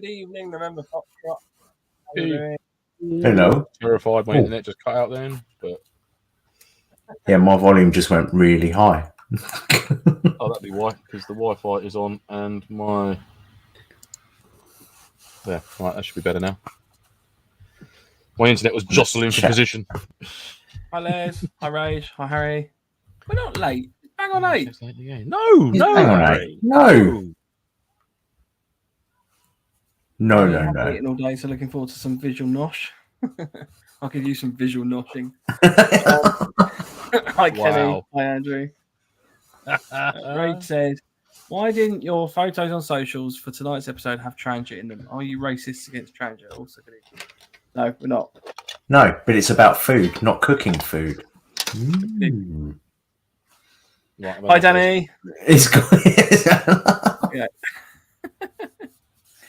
Good evening, November Foxtrot. How Hey. you doing? Hello. Terrified my Oh. internet just cut out then, but Yeah, my volume just went really high. that'd be why, because the Wi-Fi is on and my right, that should be better now. My internet was jostling for position. Hi Les. Hi Rage. Hi Harry. We're not late. Hang on 8. No, Hang on, Harry. No. No. Eating all day, so looking forward to some visual nosh. I could use some visual noshing. Hi Kenny. Wow. Hi Andrew. Rage said, "Why didn't your photos on socials for tonight's episode have transgender in them? Are you racist against transgender?" Also, no, we're not. No, but it's about food, not cooking food. Mm. Right, Hi Danny. It's good. Yeah.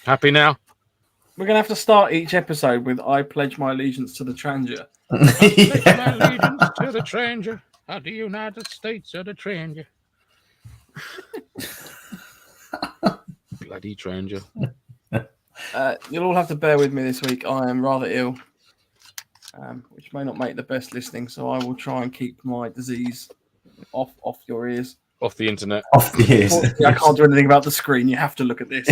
Happy now? We're gonna have to start each episode with "I pledge my allegiance to the transgender." Pledge my allegiance to the stranger, of the United States of the stranger. Bloody stranger. You'll all have to bear with me this week. I am rather ill, which may not make the best listening, so I will try and keep my disease off your ears. Off the internet. Off the ears. I can't do anything about the screen. You have to look at this.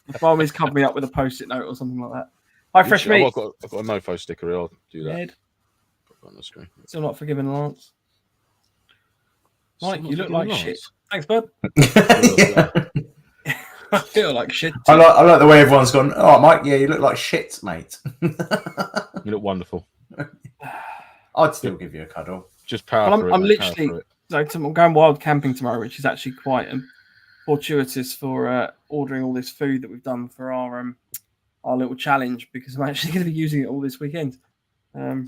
The farmers covered me up with a post-it note or something like that. Hi, Fresh Meat. I've got a NoFo sticker here. I'll do that. Ed. Put it on the screen. Still not forgiving Lance. Mike, you look like shit. Thanks, bud. I feel like shit. I like the way everyone's gone. Oh, Mike, yeah, you look like shit, mate. You look wonderful. I'd still give you a cuddle. Just power through it. I'm literally I'm going wild camping tomorrow, which is actually quite fortuitous for ordering all this food that we've done for our little challenge, because I'm actually going to be using it all this weekend.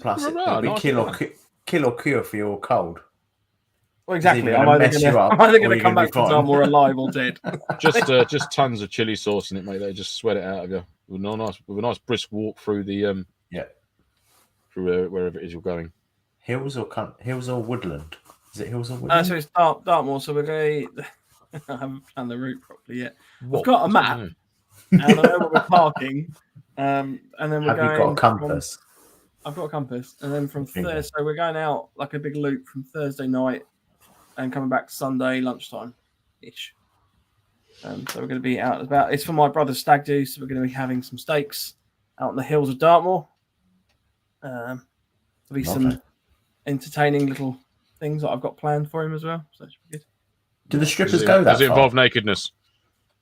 Plus, it'll be kill or cure for your cold. Well, exactly. I'm either going to come back to Dom or alive or dead. Just tons of chili sauce in it, mate. They just sweat it out of you with a nice brisk walk through the through wherever it is you're going. Hills or woodland? Is it hills or woodland? So it's Dartmoor. So we're going. I haven't planned the route properly yet. What? We've got a map, and I know where we're parking. And then we're Have going. you got a compass? I've got a compass, and then from Thursday, so we're going out like a big loop from Thursday night, and coming back Sunday lunchtime ish. So we're going to be out about. It's for my brother's stag do, so we're going to be having some steaks out in the hills of Dartmoor. There'll be some entertaining little things that I've got planned for him as well. So that should be good. Do the strippers go that far? Does it involve nakedness?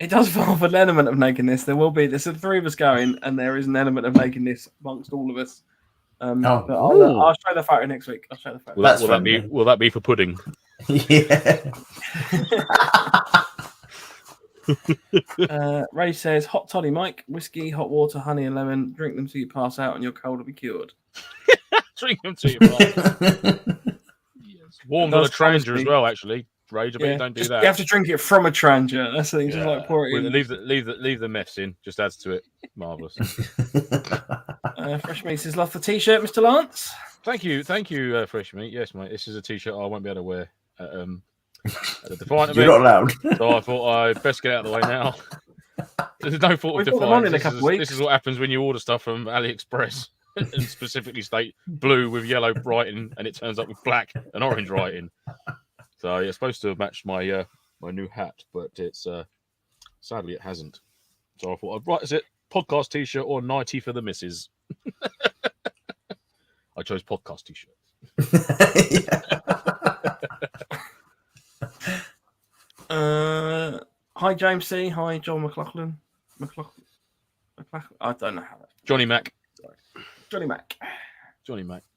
It does involve an element of nakedness. There will be. There's the 3 of us going, and there is an element of nakedness amongst all of us. But I'll show the photo next week. I'll show the photo. Will that be for pudding? Yeah. Ray says, "Hot toddy, Mike. Whiskey, hot water, honey, and lemon. Drink them till you pass out, and your cold will be cured." Drink them till you pass out. Yes. Warmed on a Tranger as well, actually. Rage, I bet you don't do that. You have to drink it from a Tranger. That's the thing. Just like pour it in. Leave the mess in. Just adds to it. Marvelous. Fresh Meat says, "Love the t-shirt, Mr. Lance." Thank you, Fresh Meat. Yes, mate. This is a t-shirt I won't be able to wear at the Defiant event. You're not allowed. So I thought I'd best get out of the way now. There's no fault of Defiant. This is what happens when you order stuff from AliExpress and specifically state blue with yellow writing, and it turns up with black and orange writing. So it's supposed to have matched my my new hat, but it's sadly it hasn't. So I thought I'd write, is it podcast t-shirt or 90 for the missus? I chose podcast t-shirt. Hi James C. Hi John McLaughlin. I don't know how that. Johnny Mac. Sorry. Johnny Mac.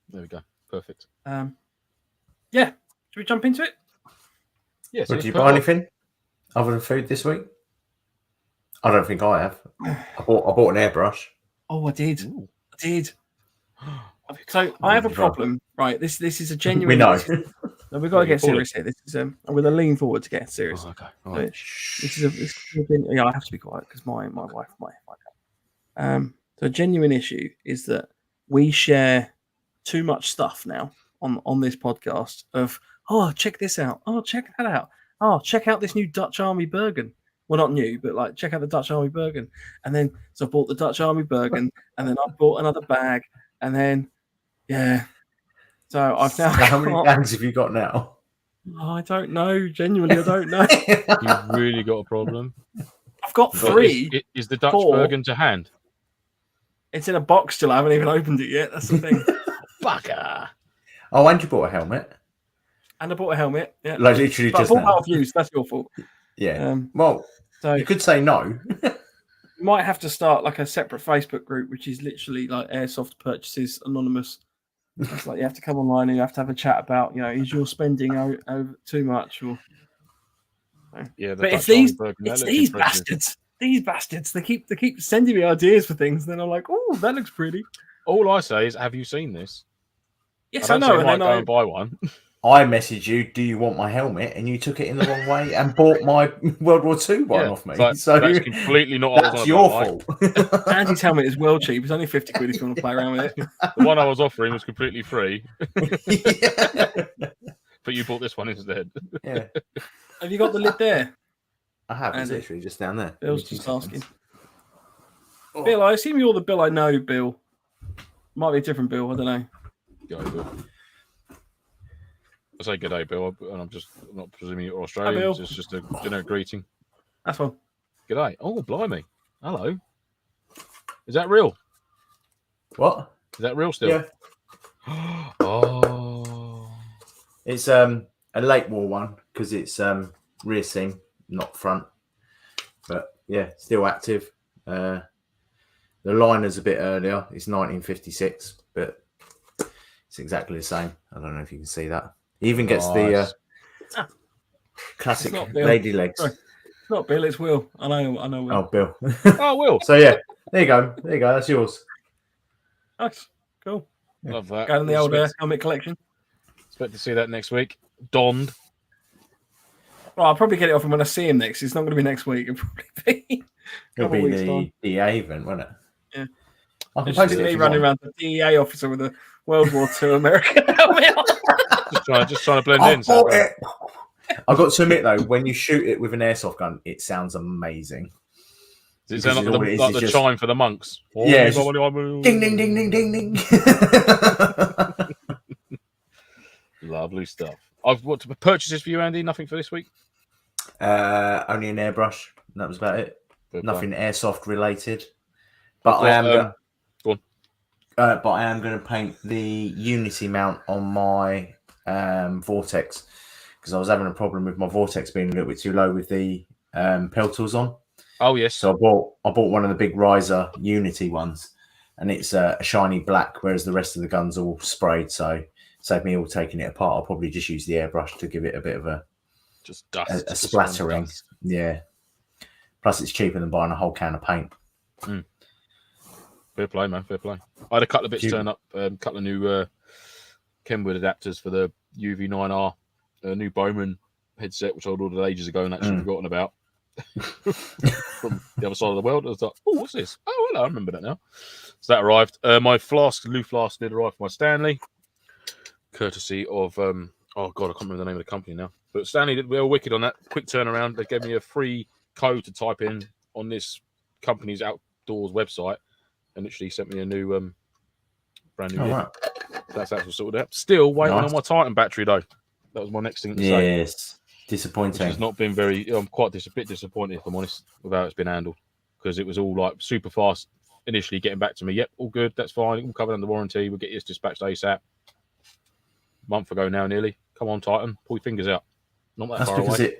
There we go. Perfect. Yeah. Should we jump into it? Yeah. Did you buy anything other than food this week? I don't think I have. I bought an airbrush. Oh, I did. So I have a problem, right? This is a genuine. We know. No, we've got to get serious here. This is I'm going to lean forward to get serious. Oh, okay. All right. This is yeah. I have to be quiet because my wife might. So a genuine issue is that we share too much stuff now on this podcast. Of check this out. Oh, check that out. Oh, check out this new Dutch Army Bergen. Well, not new, but like check out the Dutch Army Bergen. And then so I bought the Dutch Army Bergen, and then I bought another bag, and then so I've now. How many bags have you got now? Oh, I don't know. Genuinely, I don't know. You've really got a problem. I've got 3. Is the Dutch 4. Bergen to hand? It's in a box still. I haven't even opened it yet. That's the thing. Fucker. Oh, and you bought a helmet. And I bought a helmet. Yeah. Like literally but just I bought now. out of use. That's your fault. Yeah. Well, so you could say no. You might have to start like a separate Facebook group, which is literally like Airsoft Purchases Anonymous. It's like you have to come online and you have to have a chat about, is your spending over too much? Or yeah, but it's these bastards. These bastards. They keep sending me ideas for things. And then I'm like, oh, that looks pretty. All I say is, have you seen this? Yes, I know. And then go and buy one. I messaged you, do you want my helmet? And you took it in the wrong way and bought my World War II one off me. So that's completely not what that's I was your fault. Andy's helmet is well cheap. It's only 50 quid if you want to play around with it. The one I was offering was completely free. But you bought this one instead. Yeah. Have you got the lid there? I have. It's literally just down there. Bill's just asking. Oh. Bill, I assume you're the Bill I know, Bill. Might be a different Bill. I don't know. Go, Bill. I say good day, Bill, and I'm not presuming you're Australian. It's just a generic greeting. That's one. Good day. Oh, blimey. Hello. Is that real? What? Is that real still? Yeah. Oh. It's a late war one because it's rear seam, not front. But yeah, still active. The liner's a bit earlier. It's 1956, but it's exactly the same. I don't know if you can see that. He even gets the classic lady legs. Sorry. It's not Bill, it's Will. I know Will. Oh, Bill. Oh, Will. So yeah, there you go. That's yours. Nice. Cool. Love that. Go in the old helmet collection. Expect to see that next week. Donned. Well, I'll probably get it off him when I see him next. It's not going to be next week. It'll be the DEA event, won't it? Yeah. I can post it me running around the DEA officer with a World War II American helmet on. just trying to blend in. I've got to admit though, when you shoot it with an airsoft gun, it sounds amazing. Does it sound like the chime for the monks? Yeah. Ding, ding, ding, ding, ding, ding. Lovely stuff. I've what purchases for you, Andy? Nothing for this week? Only an airbrush. That was about it. Good Nothing plan. Airsoft related. But I am go on. But I am going to paint the Unity mount on my Vortex because I was having a problem with my Vortex being a little bit too low with the peltals on. Oh yes. So I bought one of the big riser Unity ones, and it's a shiny black, whereas the rest of the guns are all sprayed. So save me all taking it apart. I'll probably just use the airbrush to give it a bit of a dust, a splattering. Dust. Yeah. Plus, it's cheaper than buying a whole can of paint. Mm. Fair play, man. Fair play. I had a couple of bits turn up. A couple of new Kenwood adapters for the UV9R, a new Bowman headset, which I'd ordered ages ago and actually forgotten about. From the other side of the world, I was like, "Oh, what's this? Oh, hello, I remember that now." So that arrived. My Lou flask did arrive for my Stanley, courtesy of oh god, I can't remember the name of the company now. But Stanley, we were wicked on that. Quick turnaround. They gave me a free code to type in on this company's outdoors website, and literally sent me a new brand new. Right. That's actually sorted out. Still waiting on my Titan battery though. That was my next thing to say. Yes, disappointing. Which has not been very. I'm quite a bit disappointed, if I'm honest, with how it's been handled, because it was all like super fast initially getting back to me. Yep, all good, that's fine, all covered under warranty. We'll get you dispatched ASAP. Month ago now, nearly. Come on, Titan, pull your fingers out. Not that far away.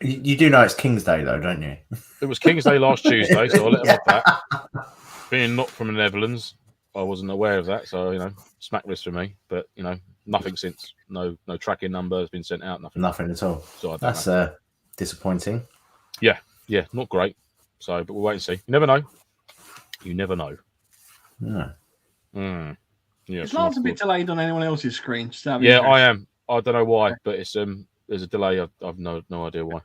You do know it's King's Day though, don't you? It was King's Day last Tuesday, so I let them off that. Being not from the Netherlands, I wasn't aware of that, so smack this for me. But nothing since. No tracking number has been sent out. Nothing at all. So that's disappointing. Yeah, not great. So, but we'll wait and see. You never know. You never know. No. Yeah, it's not a bit delayed on anyone else's screen. Yeah, I am. I don't know why, but it's there's a delay. I've no idea why.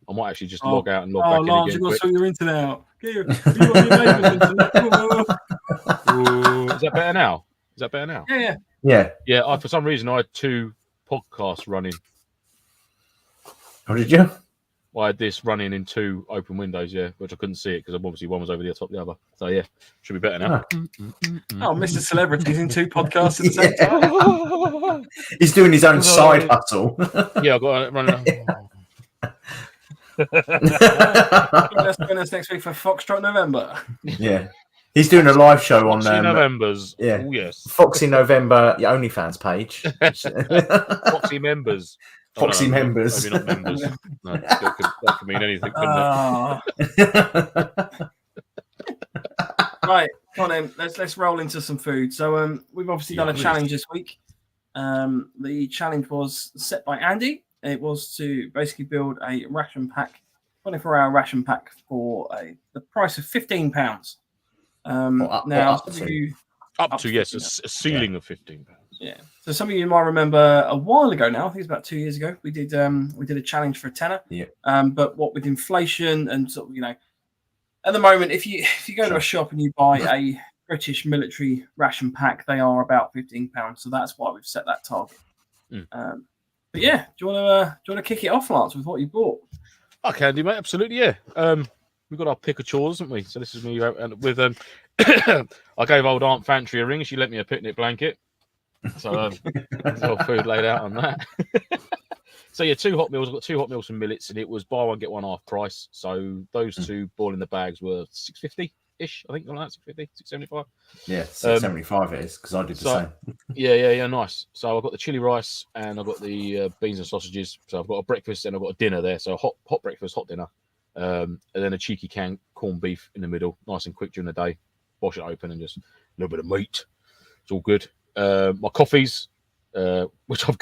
I might actually just log out and log back in again. You've got to sort your internet out. Get your neighbour's internet. Is that better now? Yeah. For some reason, I had 2 podcasts running. Oh, did you? I had this running in 2 open windows, which I couldn't see it because obviously one was over the top of the other. So yeah, should be better now. Oh, Mr. Celebrity's in 2 podcasts at the same time. He's doing his own side hustle. Yeah, I've got to run. Join us next week for Foxtrot November. Yeah. He's doing a live show on Foxy Novembers. Yeah. Oh, yes. Foxy November, your OnlyFans page. Foxy members. Foxy members. Maybe not members. No, that could mean anything, couldn't Right, come on then. Let's roll into some food. So we've obviously done a challenge this week. The challenge was set by Andy. It was to basically build a ration pack, 24-hour ration pack for the price of £15. Up to yes, a ceiling of £15. Yeah. So some of you might remember a while ago now, I think it's about 2 years ago, we did a challenge for a tenner. Yeah. But what with inflation and sort of, you know, at the moment, if you go to a shop and you buy a British military ration pack, they are about £15. So that's why we've set that target. But yeah, do you want to kick it off, Lance, with what you bought? I can do, mate. Absolutely, yeah. We've got our pick of chores, haven't we? So this is me with I gave old Aunt Fantry a ring. She lent me a picnic blanket. So there's all food laid out on that. So yeah, 2 hot meals. I've got 2 hot meals from Millets, and it was buy one get one half price. So those 2 ball in the bags were $6.50-ish. I think something like that, $6.50, $6.75. Yeah, $6.75 it is because I did the same. Yeah, nice. So I've got the chili rice and I've got the beans and sausages. So I've got a breakfast and I've got a dinner there. So hot breakfast, hot dinner. And then a cheeky corned beef in the middle, nice and quick during the day. Wash it open and just a little bit of meat. It's all good. My coffees, which I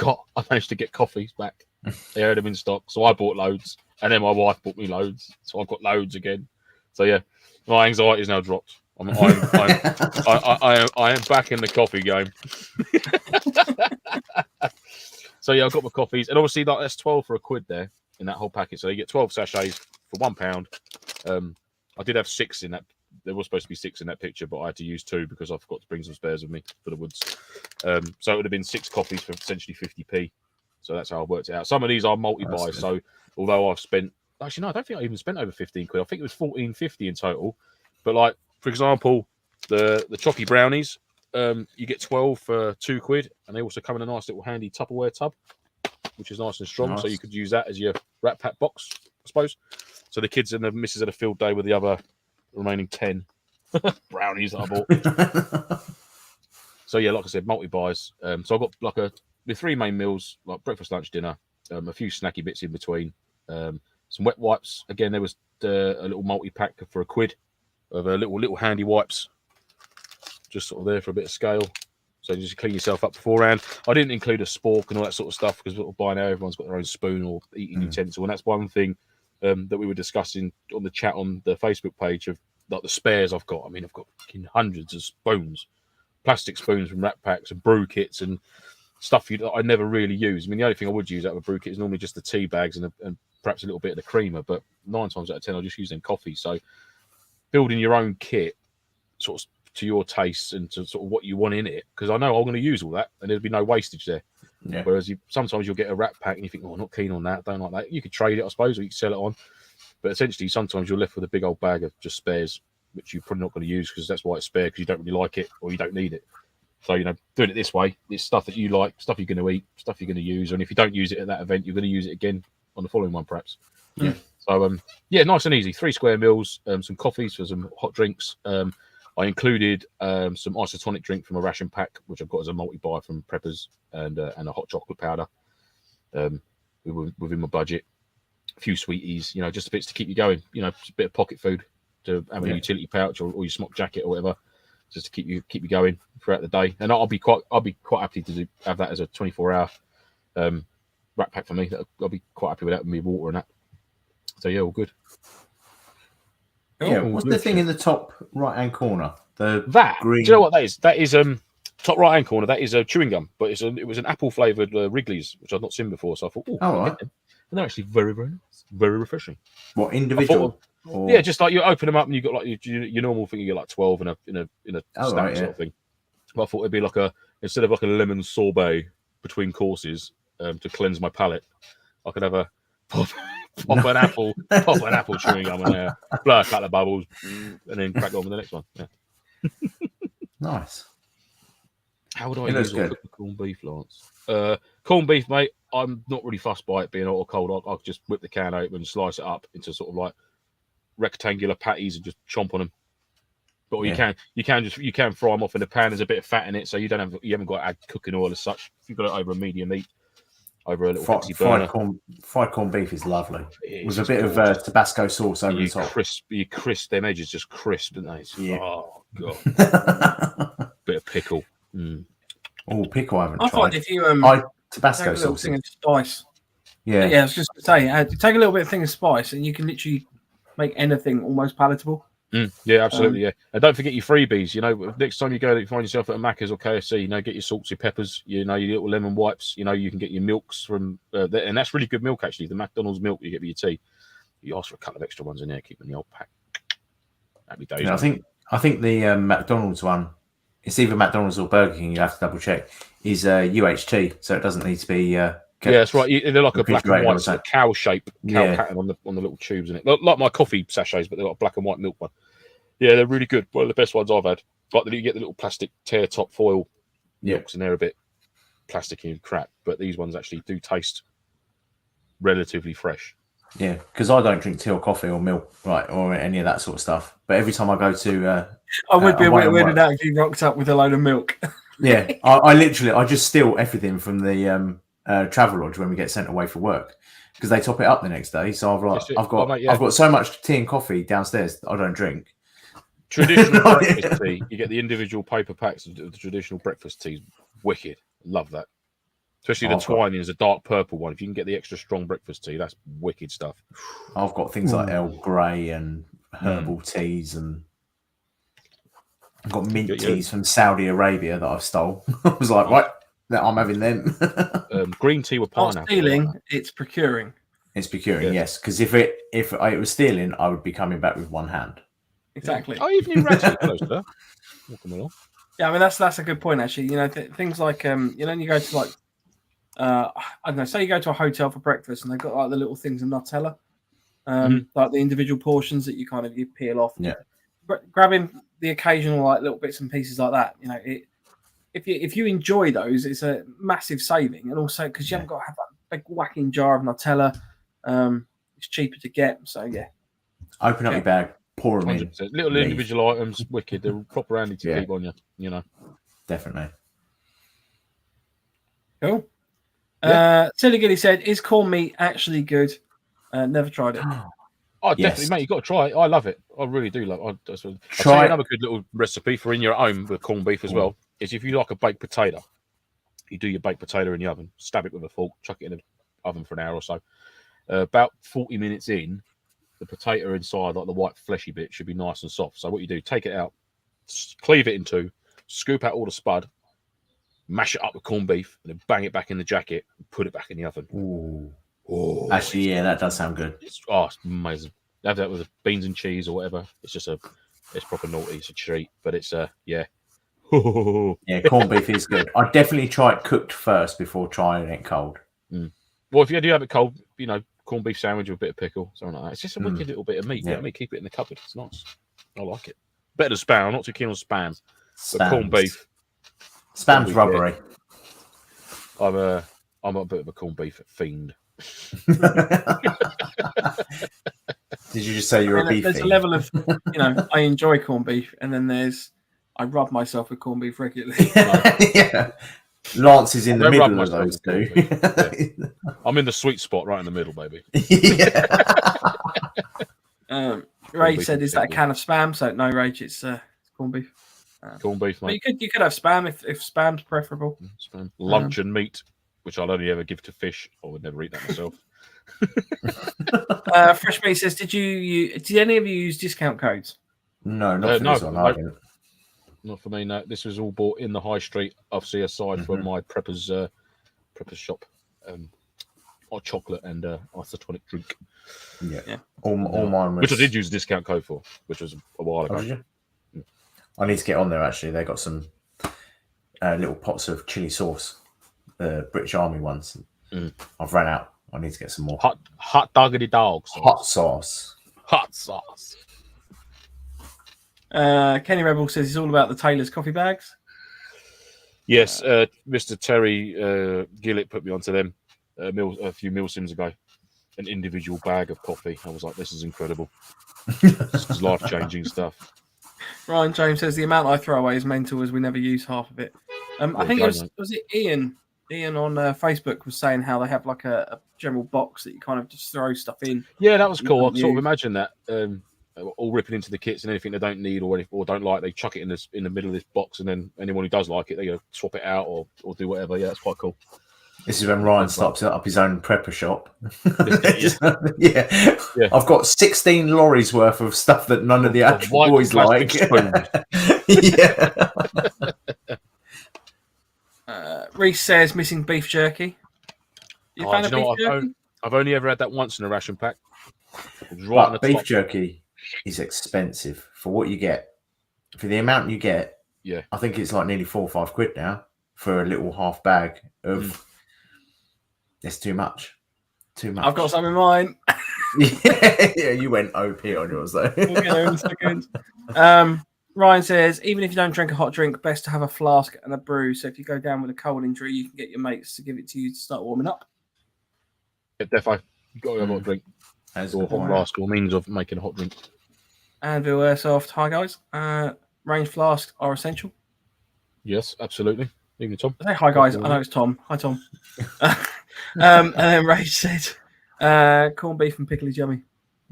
managed to get coffees back. They had them in stock, so I bought loads, and then my wife bought me loads, so I've got loads again. So yeah, my anxiety is now dropped. I am back in the coffee game. So yeah, I've got my coffees, and obviously that's 12 for £1 there in that whole packet. So you get 12 sachets for £1. I did have 6 in that. There was supposed to be 6 in that picture, but I had to use 2 because I forgot to bring some spares with me for the woods. So it would have been 6 coffees for essentially 50p. So that's how I worked it out. Some of these are multi-buys. So although I've spent, actually no, I don't think I even spent over £15. I think it was $14.50 in total. But like, for example, the chocky brownies, you get 12 for £2, and they also come in a nice little handy Tupperware tub, which is nice and strong. Nice. So you could use that as your Rat Pack box, I suppose. So the kids and the missus had a field day with the other remaining 10 brownies that I bought. So yeah, like I said, multi-buys. So I've got like the 3 main meals, like breakfast, lunch, dinner, a few snacky bits in between, some wet wipes. Again, there was a little multi-pack for £1 of a little handy wipes, just sort of there for a bit of scale. So you just clean yourself up beforehand. I didn't include a spork and all that sort of stuff because by now everyone's got their own spoon or eating utensil, and that's one thing that we were discussing on the chat on the Facebook page of like the spares I've got. I mean, I've got hundreds of spoons, plastic spoons from Rat Packs and brew kits and stuff that I never really use. I mean, the only thing I would use out of a brew kit is normally just the tea bags and perhaps a little bit of the creamer, but 9 times out of 10 I'll just use them coffee. So building your own kit sort of to your tastes and to sort of what you want in it, because I know I'm going to use all that and there'll be no wastage there. Yeah. Whereas sometimes you'll get a Rat Pack and you think, oh, I'm not keen on that, don't like that. You could trade it, I suppose, or you could sell it on. But essentially, sometimes you're left with a big old bag of just spares, which you're probably not going to use because that's why it's spare, because you don't really like it or you don't need it. So, you know, doing it this way, it's stuff that you like, stuff you're going to eat, stuff you're going to use. And if you don't use it at that event, you're going to use it again on the following one, perhaps. Yeah. So, yeah, nice and easy. 3 square meals, some coffees for some hot drinks. I included some isotonic drink from a ration pack, which I've got as a multi-buy from Preppers, and a hot chocolate powder within my budget. A few sweeties, you know, just bits to keep you going. You know, just a bit of pocket food to have a utility pouch or your smock jacket or whatever, just to keep you going throughout the day. And I'll be quite happy to have that as a 24-hour Rat Pack for me. I'll be quite happy with that, with me water and that. So yeah, all good. Yeah, what's the thing in the top right-hand corner? Green... Do you know what that is? That is top right-hand corner. That is chewing gum, but it was an apple-flavored Wrigley's, which I've not seen before. So I thought, right. And they're actually very, very nice, very refreshing. What, individual? Yeah, just like you open them up and you got like your normal thing. You get like 12 in a stack sort of thing. But I thought it'd be like instead of like a lemon sorbet between courses to cleanse my palate, I could have a pop an apple chewing gum in there, blow a couple of bubbles, and then crack on with the next one. Yeah. Nice. How would I use or cook the corned beef, Lance? Corned beef, mate. I'm not really fussed by it being hot or cold. I'll just whip the can open, slice it up into sort of like rectangular patties, and just chomp on them. But you can fry them off in a pan. There's a bit of fat in it, so you haven't got to add cooking oil as such. If you've got it over a medium heat, over a little fried corned beef is lovely. With a bit of Tabasco sauce over the top. You crisp them edges, just crisp, don't they? Yeah. Oh god. Bit of pickle. Oh, pickle I haven't tried. I find if you Tabasco take a little sauce thing of spice. Yeah. I was just going to say, take a little bit of thing of spice, and you can literally make anything almost palatable. Yeah, absolutely. Yeah, and don't forget your freebies. Next time you find yourself at a Macca's or KFC, get your salts, your peppers, your little lemon wipes. You can get your milks from, and that's really good milk actually. The McDonald's milk you get with your tea. You ask for a couple of extra ones in there, keep them in the old pack. Happy days. Yeah, I think the McDonald's one, it's either McDonald's or Burger King. You have to double check. Is UHT, so it doesn't need to be. That's right. They're like a black and white sort of cow shape, pattern on the little tubes in it, like my coffee sachets, but they're like a black and white milk one. Yeah, they're really good. One of the best ones I've had. Like you get the little plastic tear top foil milks, and they're a bit plasticky and crap, but these ones actually do taste relatively fresh. Yeah, because I don't drink tea or coffee or milk, right, or any of that sort of stuff. But every time I go to, I would be a bit weirded out if you rocked up with a load of milk. Yeah, I just steal everything from the travel lodge when we get sent away for work, because they top it up the next day. So I've got so much tea and coffee downstairs that I don't drink. Traditional breakfast tea, you get the individual paper packs of the traditional breakfast teas. Wicked, love that. Especially the Twinings, the dark purple one. If you can get the extra strong breakfast tea, that's wicked stuff. I've got things like Earl Grey and herbal teas, and I've got mint teas from Saudi Arabia that I've stole. I was like, right, I'm having them. Green tea with pineapple. Not stealing, it's procuring. It's procuring, yes. Because if it was stealing, I would be coming back with one hand. Exactly. Oh, even in Ratty, close to that. Welcome along. Yeah, I mean that's a good point actually. Things like you go to like I don't know, say you go to a hotel for breakfast and they've got like the little things of Nutella, like the individual portions that you peel off. Yeah. Grabbing the occasional like little bits and pieces like that, if you enjoy those, it's a massive saving, and also because you haven't got to have that big whacking jar of Nutella, it's cheaper to get. So yeah, open up your bag. Pour them in. Little individual items, wicked. They're proper handy to keep on you. Definitely. Cool. Silly Giddy said, "Is corned meat actually good?" Never tried it. Oh, definitely, mate. You got to try it. I love it. I really do love it. I'll tell you another good little recipe for in your home with corned beef as well. Is if you like a baked potato, you do your baked potato in the oven, stab it with a fork, chuck it in the oven for an hour or so. About 40 minutes in, the potato inside, like the white fleshy bit, should be nice and soft. So what you do, take it out, cleave it in two, scoop out all the spud, mash it up with corned beef, and then bang it back in the jacket and put it back in the oven. Ooh. Actually, that does sound good. It's amazing. Have that with beans and cheese or whatever. It's proper naughty. It's a treat, but it's yeah, corned beef is good. I'd definitely try it cooked first before trying it cold. Well, if you do have it cold, corned beef sandwich with a bit of pickle, something like that. It's just a wicked little bit of meat. Yeah. Keep it in the cupboard. It's nice. I like it. Better than spam. I'm not too keen on spam. But corned beef. Spam's rubbery. Yeah. I'm a bit of a corned beef fiend. Did you just say you're a beef There's fiend? A level of, I enjoy corned beef, and then there's I rub myself with corned beef regularly. Yeah. Lance is in the middle of those two. Yeah. I'm in the sweet spot right in the middle, baby. Ray said, "Is that a can of spam?" So no, Rage, it's corned beef. Corned beef, mate. But you could have spam if spam's preferable. Spam. Luncheon meat, which I'll only ever give to fish. I would never eat that myself. Fresh Meat says, "Did any of you use discount codes?" No, not for this one. Not for me. No, this was all bought in the high street. Obviously, aside from my preppers shop, hot chocolate and isotonic drink. Yeah. All mine was, which I did use a discount code for, which was a while ago. Yeah. I need to get on there. Actually, they got some little pots of chili sauce, British Army ones. I've ran out. I need to get some more hot doggity dog sauce. Hot sauce. Kenny Rebel says he's all about the Taylor's coffee bags. Yes, Mr. Terry Gillett put me onto them a few MilSims ago. An individual bag of coffee. I was like, this is incredible. This is life-changing stuff. Ryan James says the amount I throw away is mental as we never use half of it. I think was it Ian? Ian on Facebook was saying how they have like a general box that you kind of just throw stuff in. Yeah, that was cool. I sort of imagine that all ripping into the kits and anything they don't need or don't like, they chuck it in the middle of this box, and then anyone who does like it, they go swap it out or do whatever. Yeah, that's quite cool. This is when Ryan starts up his own prepper shop. Yeah. I've got 16 lorries worth of stuff that none of the actual boys like. Reese says missing beef jerky. I've only ever had that once in a ration pack. Beef jerky is expensive for what you get. For the amount you get, yeah, I think it's like nearly £4 or £5 now for a little half bag of. It's too much. I've got some in mine. Yeah, you went OP on yours though. We'll get there in a second. Ryan says, even if you don't drink a hot drink, best to have a flask and a brew. So if you go down with a cold injury, you can get your mates to give it to you to start warming up. Yeah, defo. You've got to have a hot drink. Or a hot flask or means of making a hot drink. Anvil Airsoft. Hi, guys. Range flasks are essential. Yes, absolutely. Even Tom. Say hi, guys. I know it's Tom. Hi, Tom. And then Rage said, corned beef and pickle is yummy.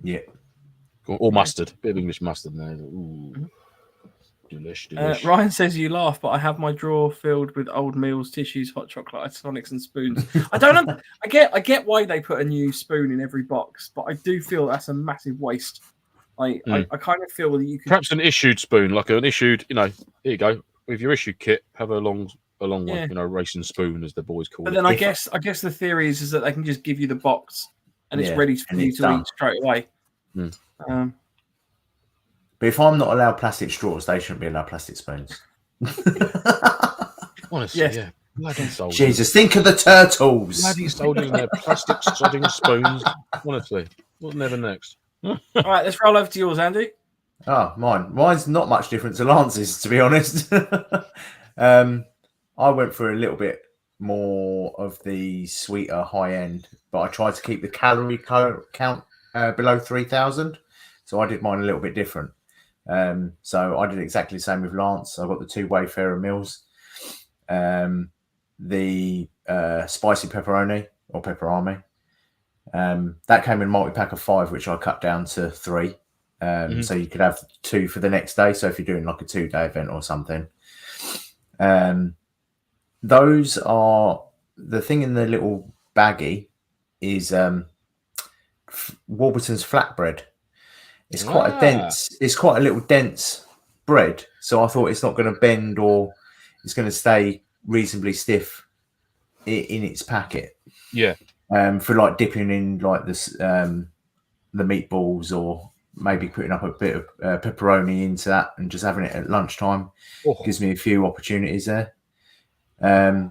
Yeah. Or mustard. Bit of English mustard now. Ooh. Delish. Ryan says you laugh, but I have my drawer filled with old meals, tissues, hot chocolate, isotonics, and spoons. I don't know. I get why they put a new spoon in every box, but I do feel that's a massive waste. I kind of feel that you could perhaps an issued spoon, like an issued. Here you go. With your issued kit, have a long one. Racing spoon, as the boys call it. But then I guess the theory is that they can just give you the box and it's ready for you to eat straight away. But if I'm not allowed plastic straws, they shouldn't be allowed plastic spoons. Honestly, yeah. Bloody soldiers. Jesus, think of the turtles. Bloody soldiers and their plastic sodding spoons. Honestly, what's never next? All right, let's roll over to yours, Andy. Oh, mine. Mine's not much different to Lance's, to be honest. I went for a little bit more of the sweeter high end, but I tried to keep the calorie count below 3,000. So I did mine a little bit different. So I did exactly the same with Lance. I got the 2 Wayfarer meals, the spicy pepperoni or pepperami. That came in a multi-pack of 5, which I cut down to 3. So you could have 2 for the next day. So if you're doing like a 2-day event or something, those are the thing in the little baggie is Warburton's flatbread. It's quite a dense. It's quite a little dense bread. So I thought it's not going to bend or it's going to stay reasonably stiff in its packet. Yeah. For like dipping in like this, the meatballs or maybe putting up a bit of pepperoni into that and just having it at lunchtime gives me a few opportunities there. Got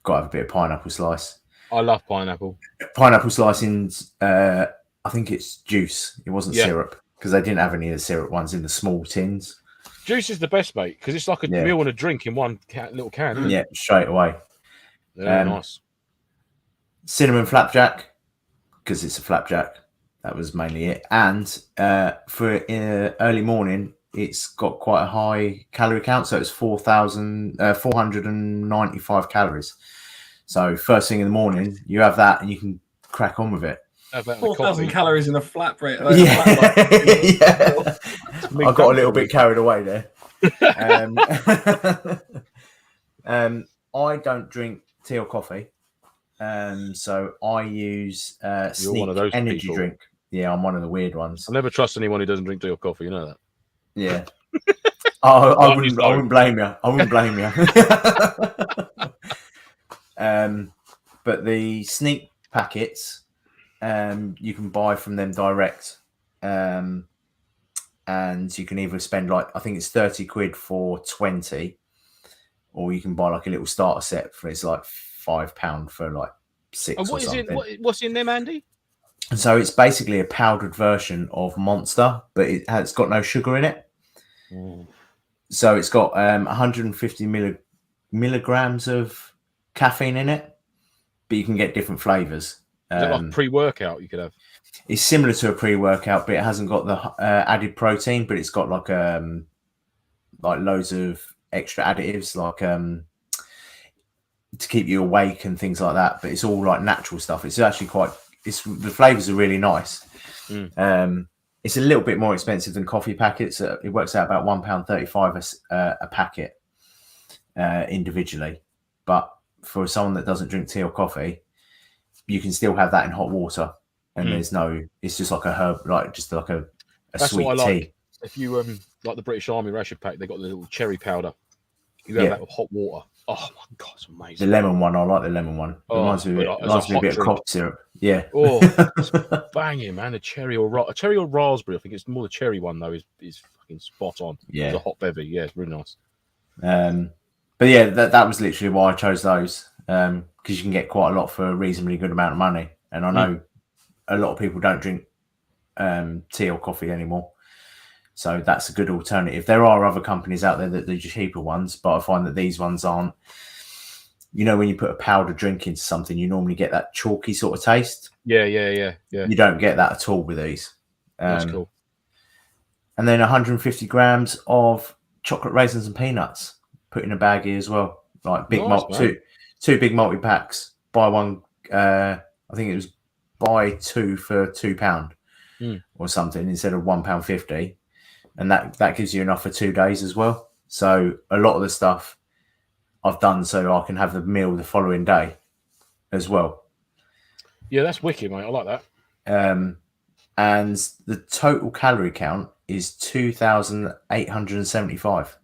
to have a bit of pineapple slice. I love pineapple. Pineapple slicing, I think it's juice. It wasn't syrup because they didn't have any of the syrup ones in the small tins. Juice is the best, mate, because it's like a meal and a drink in one little can, isn't it? Yeah, straight away. Nice. Cinnamon flapjack, because it's a flapjack. That was mainly it. And for early morning, it's got quite a high calorie count. So it's 495 calories. So first thing in the morning, you have that and you can crack on with it. 4,000 calories in a flatbread. I got a little bit carried away there. I don't drink tea or coffee. So I use Sneak one of those energy people. drink. Yeah, I'm one of the weird ones. I never trust anyone who doesn't drink tea or coffee. You know that. Yeah. I wouldn't blame you. I wouldn't blame you. But the Sneak packets, you can buy from them direct. And you can either spend I think it's 30 quid for 20, or you can buy like a little starter set for it's like £5 for like 6 And what or is something. What's in them, Andy? And so it's basically a powdered version of Monster, but it's got no sugar in it. So it's got 150 milligrams of caffeine in it, but you can get different flavors. Is it like pre-workout you could have? It's similar to a pre-workout, but it hasn't got the added protein, but it's got like loads of extra additives, like to keep you awake and things like that. But it's all like natural stuff. It's actually the flavors are really nice. It's a little bit more expensive than coffee packets. It works out about £1.35 a packet individually. But for someone that doesn't drink tea or coffee, you can still have that in hot water. And it's just like a herb, like just like a sweet tea. Like. If you like the British Army ration pack, they got the little cherry powder. You have that with hot water. Oh my god, it's amazing. The lemon one, I like the lemon one. It reminds me of a bit of cough syrup. Yeah. Oh, it's banging, man. A cherry or raspberry. I think it's more the cherry one though. Is fucking spot on. Yeah. It's a hot bevy. Yeah, it's really nice. But yeah, that was literally why I chose those, because you can get quite a lot for a reasonably good amount of money. And I know a lot of people don't drink tea or coffee anymore. So that's a good alternative. There are other companies out there that do cheaper ones, but I find that these ones aren't. You know, when you put a powdered drink into something, you normally get that chalky sort of taste. Yeah. You don't get that at all with these. That's cool. And then 150 grams of chocolate raisins and peanuts put in a baggie as well. Like big two big multi packs. Buy one. I think it was buy two for £2 or something instead of £1.50. And that gives you enough for 2 days as well. So a lot of the stuff I've done so I can have the meal the following day as well. Yeah, that's wicked, mate. I like that. And the total calorie count is 2,875.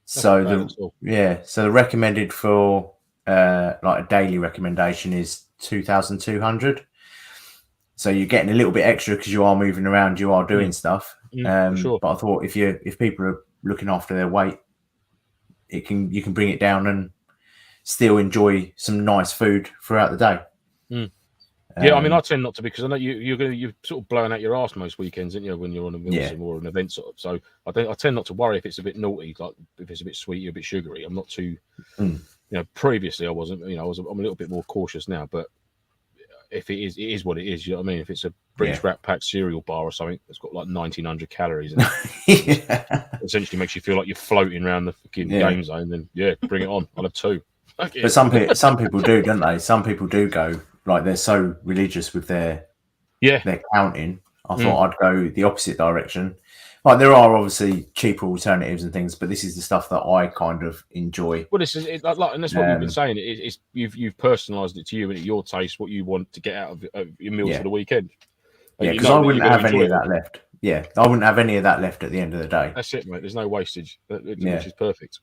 So the recommended for like a daily recommendation is 2,200. So you're getting a little bit extra because you are moving around, you are doing stuff. Sure. But I thought if people are looking after their weight, you can bring it down and still enjoy some nice food throughout the day. Yeah, I mean, I tend not to, because I know you're sort of blowing out your arse most weekends, aren't you, when you're on a MilSim or an event sort of. So I tend not to worry if it's a bit naughty, like if it's a bit sweet, a bit sugary. I'm not too, previously I wasn't, I'm a little bit more cautious now, but if it is what it is, you know what I mean? If it's a British Rat Pack cereal bar or something that's got like 1,900 calories in it, essentially makes you feel like you're floating around the fucking game zone, then bring it on. I'll have 2. Okay. But some people do, don't they? Some people do go, like, they're so religious with their counting. I thought I'd go the opposite direction. Like, there are obviously cheaper alternatives and things, but this is the stuff that I kind of enjoy. Well, this is and that's what we've been saying. It's you've personalised it to you and at your taste, what you want to get out of your meals for the weekend. Yeah, because I wouldn't have any of that left. Yeah, I wouldn't have any of that left at the end of the day. That's it, mate. There's no wastage, which is perfect.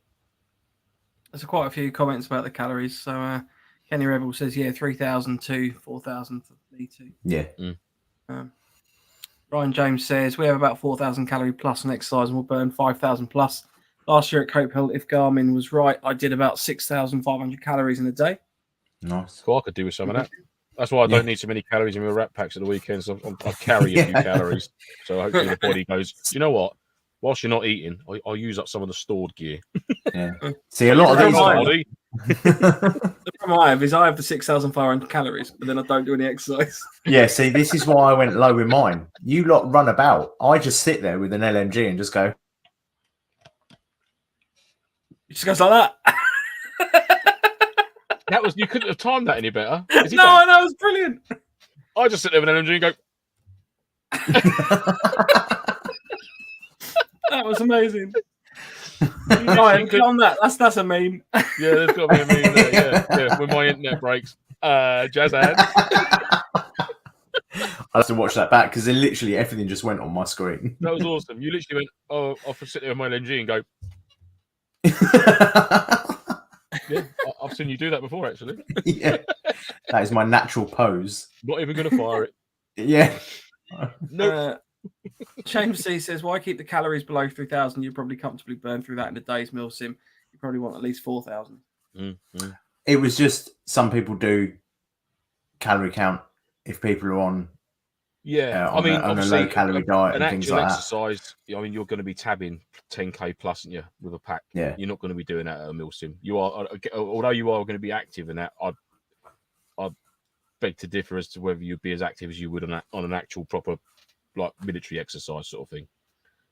There's quite a few comments about the calories. So Kenny Rebel says, 3,000 to 4,000 for B2. Yeah. Ryan James says, we have about 4,000 calorie plus on exercise and we'll burn 5,000 plus. Last year at Copehill, if Garmin was right, I did about 6,500 calories in a day. Nice. Cool, I could do with some of that. That's why I don't need so many calories in my Rat Packs at the weekends. I carry a few calories. So hopefully the body goes, do you know what? Whilst you're not eating, I'll use up some of the stored gear. See, a lot of these... The problem I have is I have the 6,500 calories, but then I don't do any exercise. Yeah, see, this is why I went low with mine. You lot run about. I just sit there with an LMG and just go... It just goes like that. You couldn't have timed that any better. No, I know, it was brilliant. I just sit there with an LMG and go... That was amazing. On that. That's a meme. Yeah, there's got to be a meme there. Yeah. When my internet breaks, jazz hands. I have to watch that back because literally everything just went on my screen. That was awesome. You literally went, I'll sit there with my LNG and go. Yeah, I've seen you do that before, actually. Yeah, that is my natural pose. Not even going to fire it. Yeah. No. James C says, why keep the calories below 3,000? You probably comfortably burn through that in a day's MilSim. You probably want at least 4,000. It was just some people do calorie count if people are on. Yeah, on a low calorie diet and things like exercise, I mean, you're going to be tabbing 10k plus, aren't you, with a pack? Yeah, you're not going to be doing that at a MilSim. You are, although you are going to be active in that. I'd beg to differ as to whether you'd be as active as you would on an actual proper like military exercise sort of thing.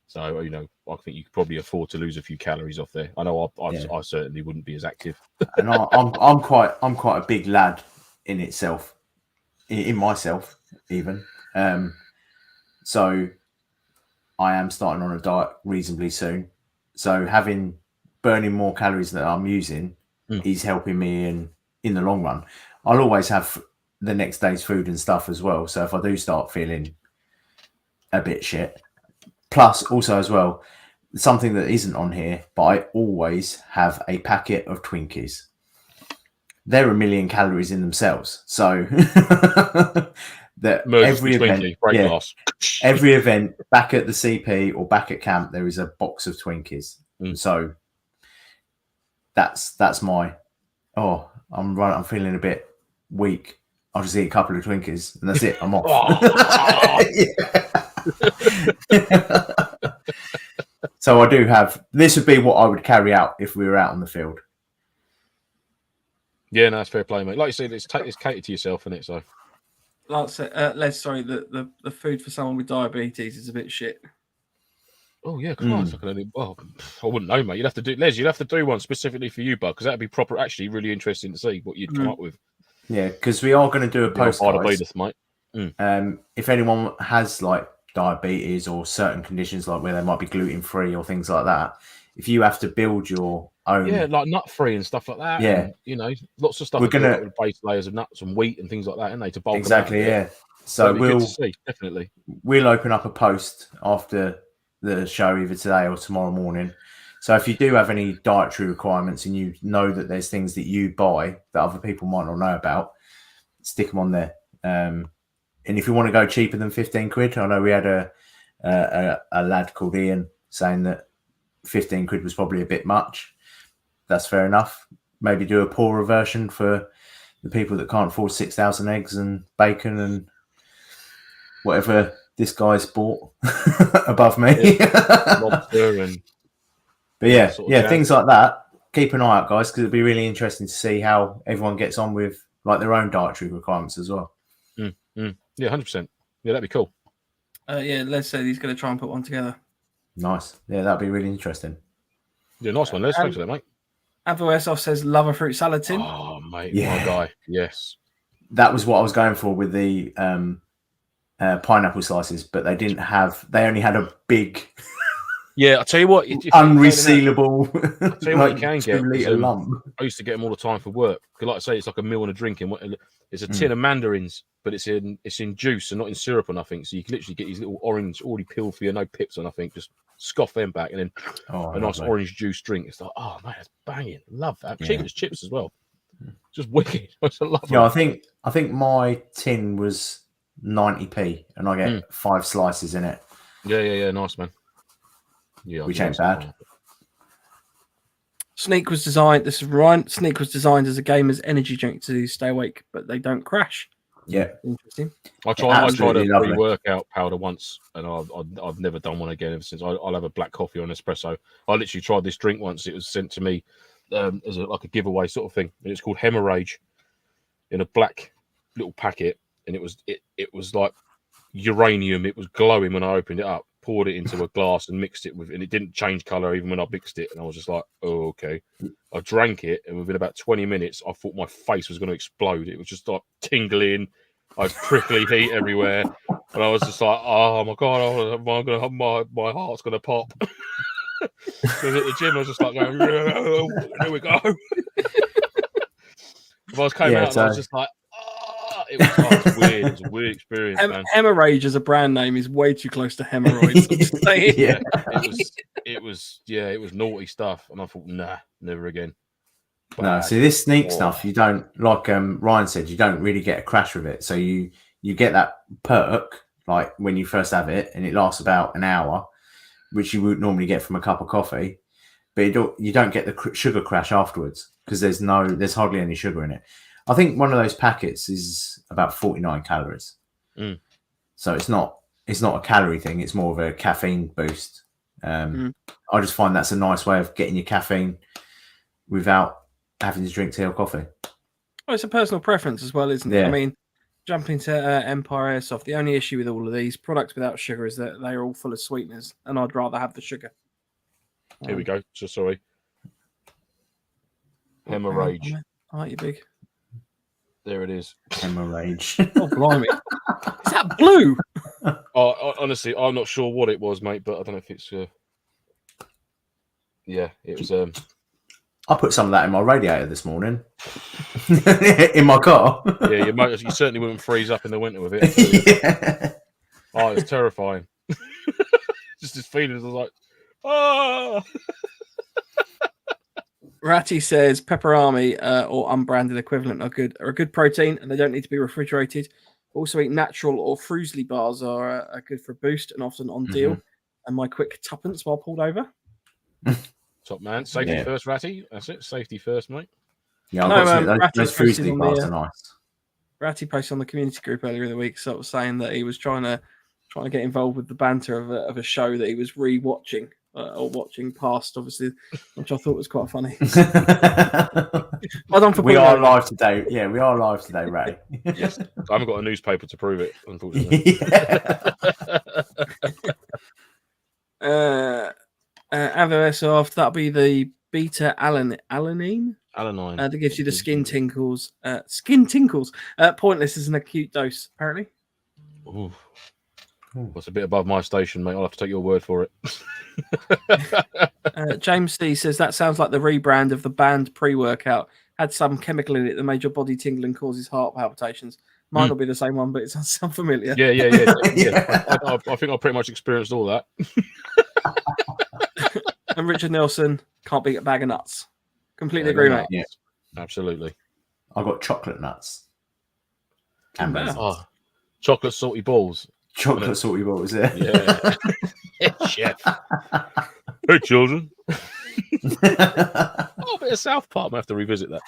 So I think you could probably afford to lose a few calories off there. I know I certainly wouldn't be as active. And I'm quite a big lad in itself, in myself even. So I am starting on a diet reasonably soon. So burning more calories that I'm using is helping me in the long run. I'll always have the next day's food and stuff as well. So if I do start feeling a bit shit, plus also as well, something that isn't on here, but I always have a packet of Twinkies. They're 1 million calories in themselves. So that every event back at the CP or back at camp, there is a box of Twinkies. So that's my, I'm feeling a bit weak. I'll just eat a couple of Twinkies and that's it. I'm off. So I do have, this would be what I would carry out if we were out on the field. Yeah, no, that's fair play, mate. Like you said, it's catered to yourself, isn't it? So, like I said, the food for someone with diabetes is a bit shit. Oh yeah, class. I wouldn't know, mate. You'd have to do one specifically for you, bud, because that'd be actually really interesting to see what you'd come up with. Yeah, because we are going to do a post, guys. Mate. If anyone has like diabetes or certain conditions, like where they might be gluten free or things like that, if you have to build your own, like nut free and stuff like that, and, lots of stuff. We're going to base layers of nuts and wheat and things like that, and they to bulk exactly, them out. So we'll open up a post after the show either today or tomorrow morning. So if you do have any dietary requirements and you know that there's things that you buy that other people might not know about, stick them on there. And if you want to go cheaper than 15 quid, I know we had a lad called Ian saying that 15 quid was probably a bit much. That's fair enough. Maybe do a poorer version for the people that can't afford 6,000 eggs and bacon and whatever this guy's bought above me. But yeah, things like that. Keep an eye out, guys, because it'd be really interesting to see how everyone gets on with like their own dietary requirements as well. Yeah, 100%. Yeah, that'd be cool. Les said he's going to try and put one together. Nice. Yeah, that'd be really interesting. Yeah, nice one, Les. Thanks for that, mate. Avo Airsoft says love a fruit salad tin. Oh, mate, my guy. Yes. That was what I was going for with the pineapple slices, but they only had a big... Yeah, I'll tell you what. Unresealable. I'll tell you what you can get. 2-litre lump. I used to get them all the time for work. Because like I say, it's like a meal and a drink. It's a tin of mandarins, but it's in juice and not in syrup or nothing. So you can literally get these little orange, already peeled for you, no pips or nothing. Just scoff them back and then a nice orange juice drink. It's like, oh, man, that's banging. Love that. Cheap as chips as well. Just wicked. I love it. Yeah, I think my tin was 90p and I get 5 slices in it. Yeah. Nice, man. Yeah, which ain't bad. Sneak was designed. This is Ryan. Sneak was designed as a gamer's energy drink to stay awake, but they don't crash. Yeah, interesting. I tried a pre-workout powder once, and I've never done one again ever since. I'll have a black coffee or an espresso. I literally tried this drink once. It was sent to me as like a giveaway sort of thing, and it's called Hemorrhage in a black little packet, and it was like uranium. It was glowing when I opened it up. Poured it into a glass and mixed it with, and it didn't change color even when I mixed it. And I was just like, oh, okay. I drank it, and within about 20 minutes, I thought my face was going to explode. It was just like tingling. I had prickly heat everywhere. And I was just like, oh my God, my heart's going to pop. Because at the gym, I was just like, here we go. If I came out, and I was just like, it was weird. It was a weird experience, man. Hemorrhage as a brand name is way too close to hemorrhoids. It was naughty stuff, and I thought, nah, never again. But no, see this Sneak stuff, you don't, like Ryan said, you don't really get a crash with it. So you get that perk like when you first have it, and it lasts about an hour, which you would normally get from a cup of coffee, but you don't get the sugar crash afterwards because there's hardly any sugar in it. I think one of those packets is about 49 calories. So it's not a calorie thing. It's more of a caffeine boost. I just find that's a nice way of getting your caffeine without having to drink tea or coffee. Well, it's a personal preference as well, isn't it? I mean, jumping to Empire Airsoft, the only issue with all of these products without sugar is that they are all full of sweeteners, and I'd rather have the sugar. Here we go. So sorry. Hemorrhage. Aren't you big? There it is. Hemorrhage. Oh, blimey. Is that blue? Honestly, I'm not sure what it was, mate, but I don't know if it's... Yeah, it was... I put some of that in my radiator this morning. In my car. Yeah, you certainly wouldn't freeze up in the winter with it. Yeah. Oh, it's terrifying. Just this feeling of like, ah. Ratty says pepperami or unbranded equivalent are a good protein, and they don't need to be refrigerated. Also, eat natural or fruisley bars are good for a boost and often on deal. And my quick tuppence while pulled over. Top man, safety first, Ratty. That's it, safety first, mate. Yeah, those fruisley bars are nice. Ratty posted on the community group earlier in the week, sort of saying that he was trying to get involved with the banter of a show that he was re-watching. Or watching past, obviously, which I thought was quite funny. We are live today. Yeah, we are live today, Ray. Yes, I haven't got a newspaper to prove it, unfortunately. Airsoft, that'll be the beta alanine. That gives you the skin tinkles. Pointless as an acute dose, apparently. Ooh. That's a bit above my station, mate. I'll have to take your word for it. James C says that sounds like the rebrand of the banned pre-workout. Had some chemical in it that made your body tingle and causes heart palpitations. Might not be the same one, but it sounds familiar. Yeah. I think I pretty much experienced all that. And Richard Nelson can't beat a bag of nuts. Completely agree, mate. Yeah, absolutely. I got chocolate nuts. Chocolate salty balls. Chocolate salty balls, yeah. Chef. Hey, children. A bit of South Park. I have to revisit that.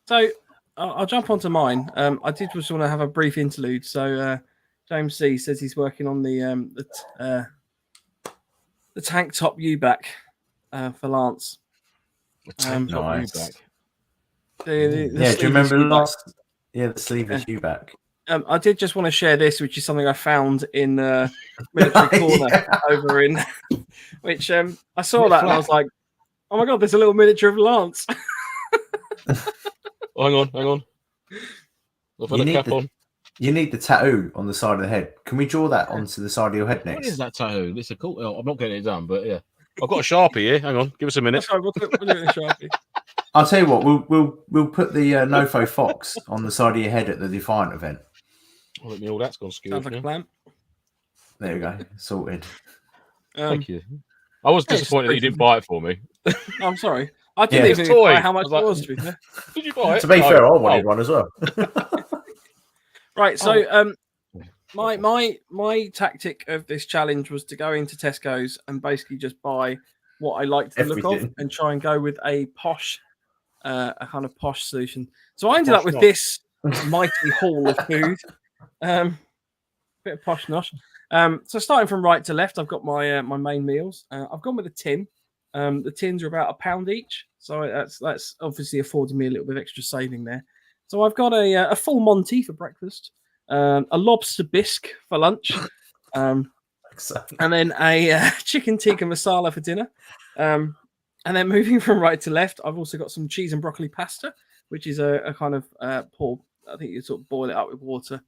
So I'll jump onto mine. I did just want to have a brief interlude. So James C says he's working on the tank top U-back for Lance. The tank top U-back. Do you remember last? Yeah, the sleeveless U-back. I did just want to share this, which is something I found in Military Corner over in, which I saw that and I was like, oh my God, there's a little miniature of Lance. Hang on. I've got a cap on. You need the tattoo on the side of the head. Can we draw that onto the side of your head next? What is that tattoo? This is a cool. I'm not getting it done, but yeah. I've got a Sharpie here. Hang on. Give us a minute. Sorry, we'll do it in a Sharpie. I'll tell you what, we'll put the NoFo Fox on the side of your head at the Defiant event. Well, let me know that's gone skewed. Sounds like a plan. There we go. Sorted. Thank you. I was disappointed that you didn't buy it for me. I'm sorry. I didn't even know how much it was, to be fair. Did you buy it? To be fair, I wanted one as well. Right, so my tactic of this challenge was to go into Tesco's and basically just buy what I liked the look of and try and go with a kind of posh solution. So I ended up with this mighty haul of food. Bit of posh nosh. So starting from right to left, I've got my main meals. I've gone with a tin. The tins are about £1 each, so that's obviously afforded me a little bit of extra saving there. So I've got a full Monty for breakfast, a lobster bisque for lunch, and then a chicken tikka masala for dinner. And then moving from right to left, I've also got some cheese and broccoli pasta, which is a kind of I think you sort of boil it up with water.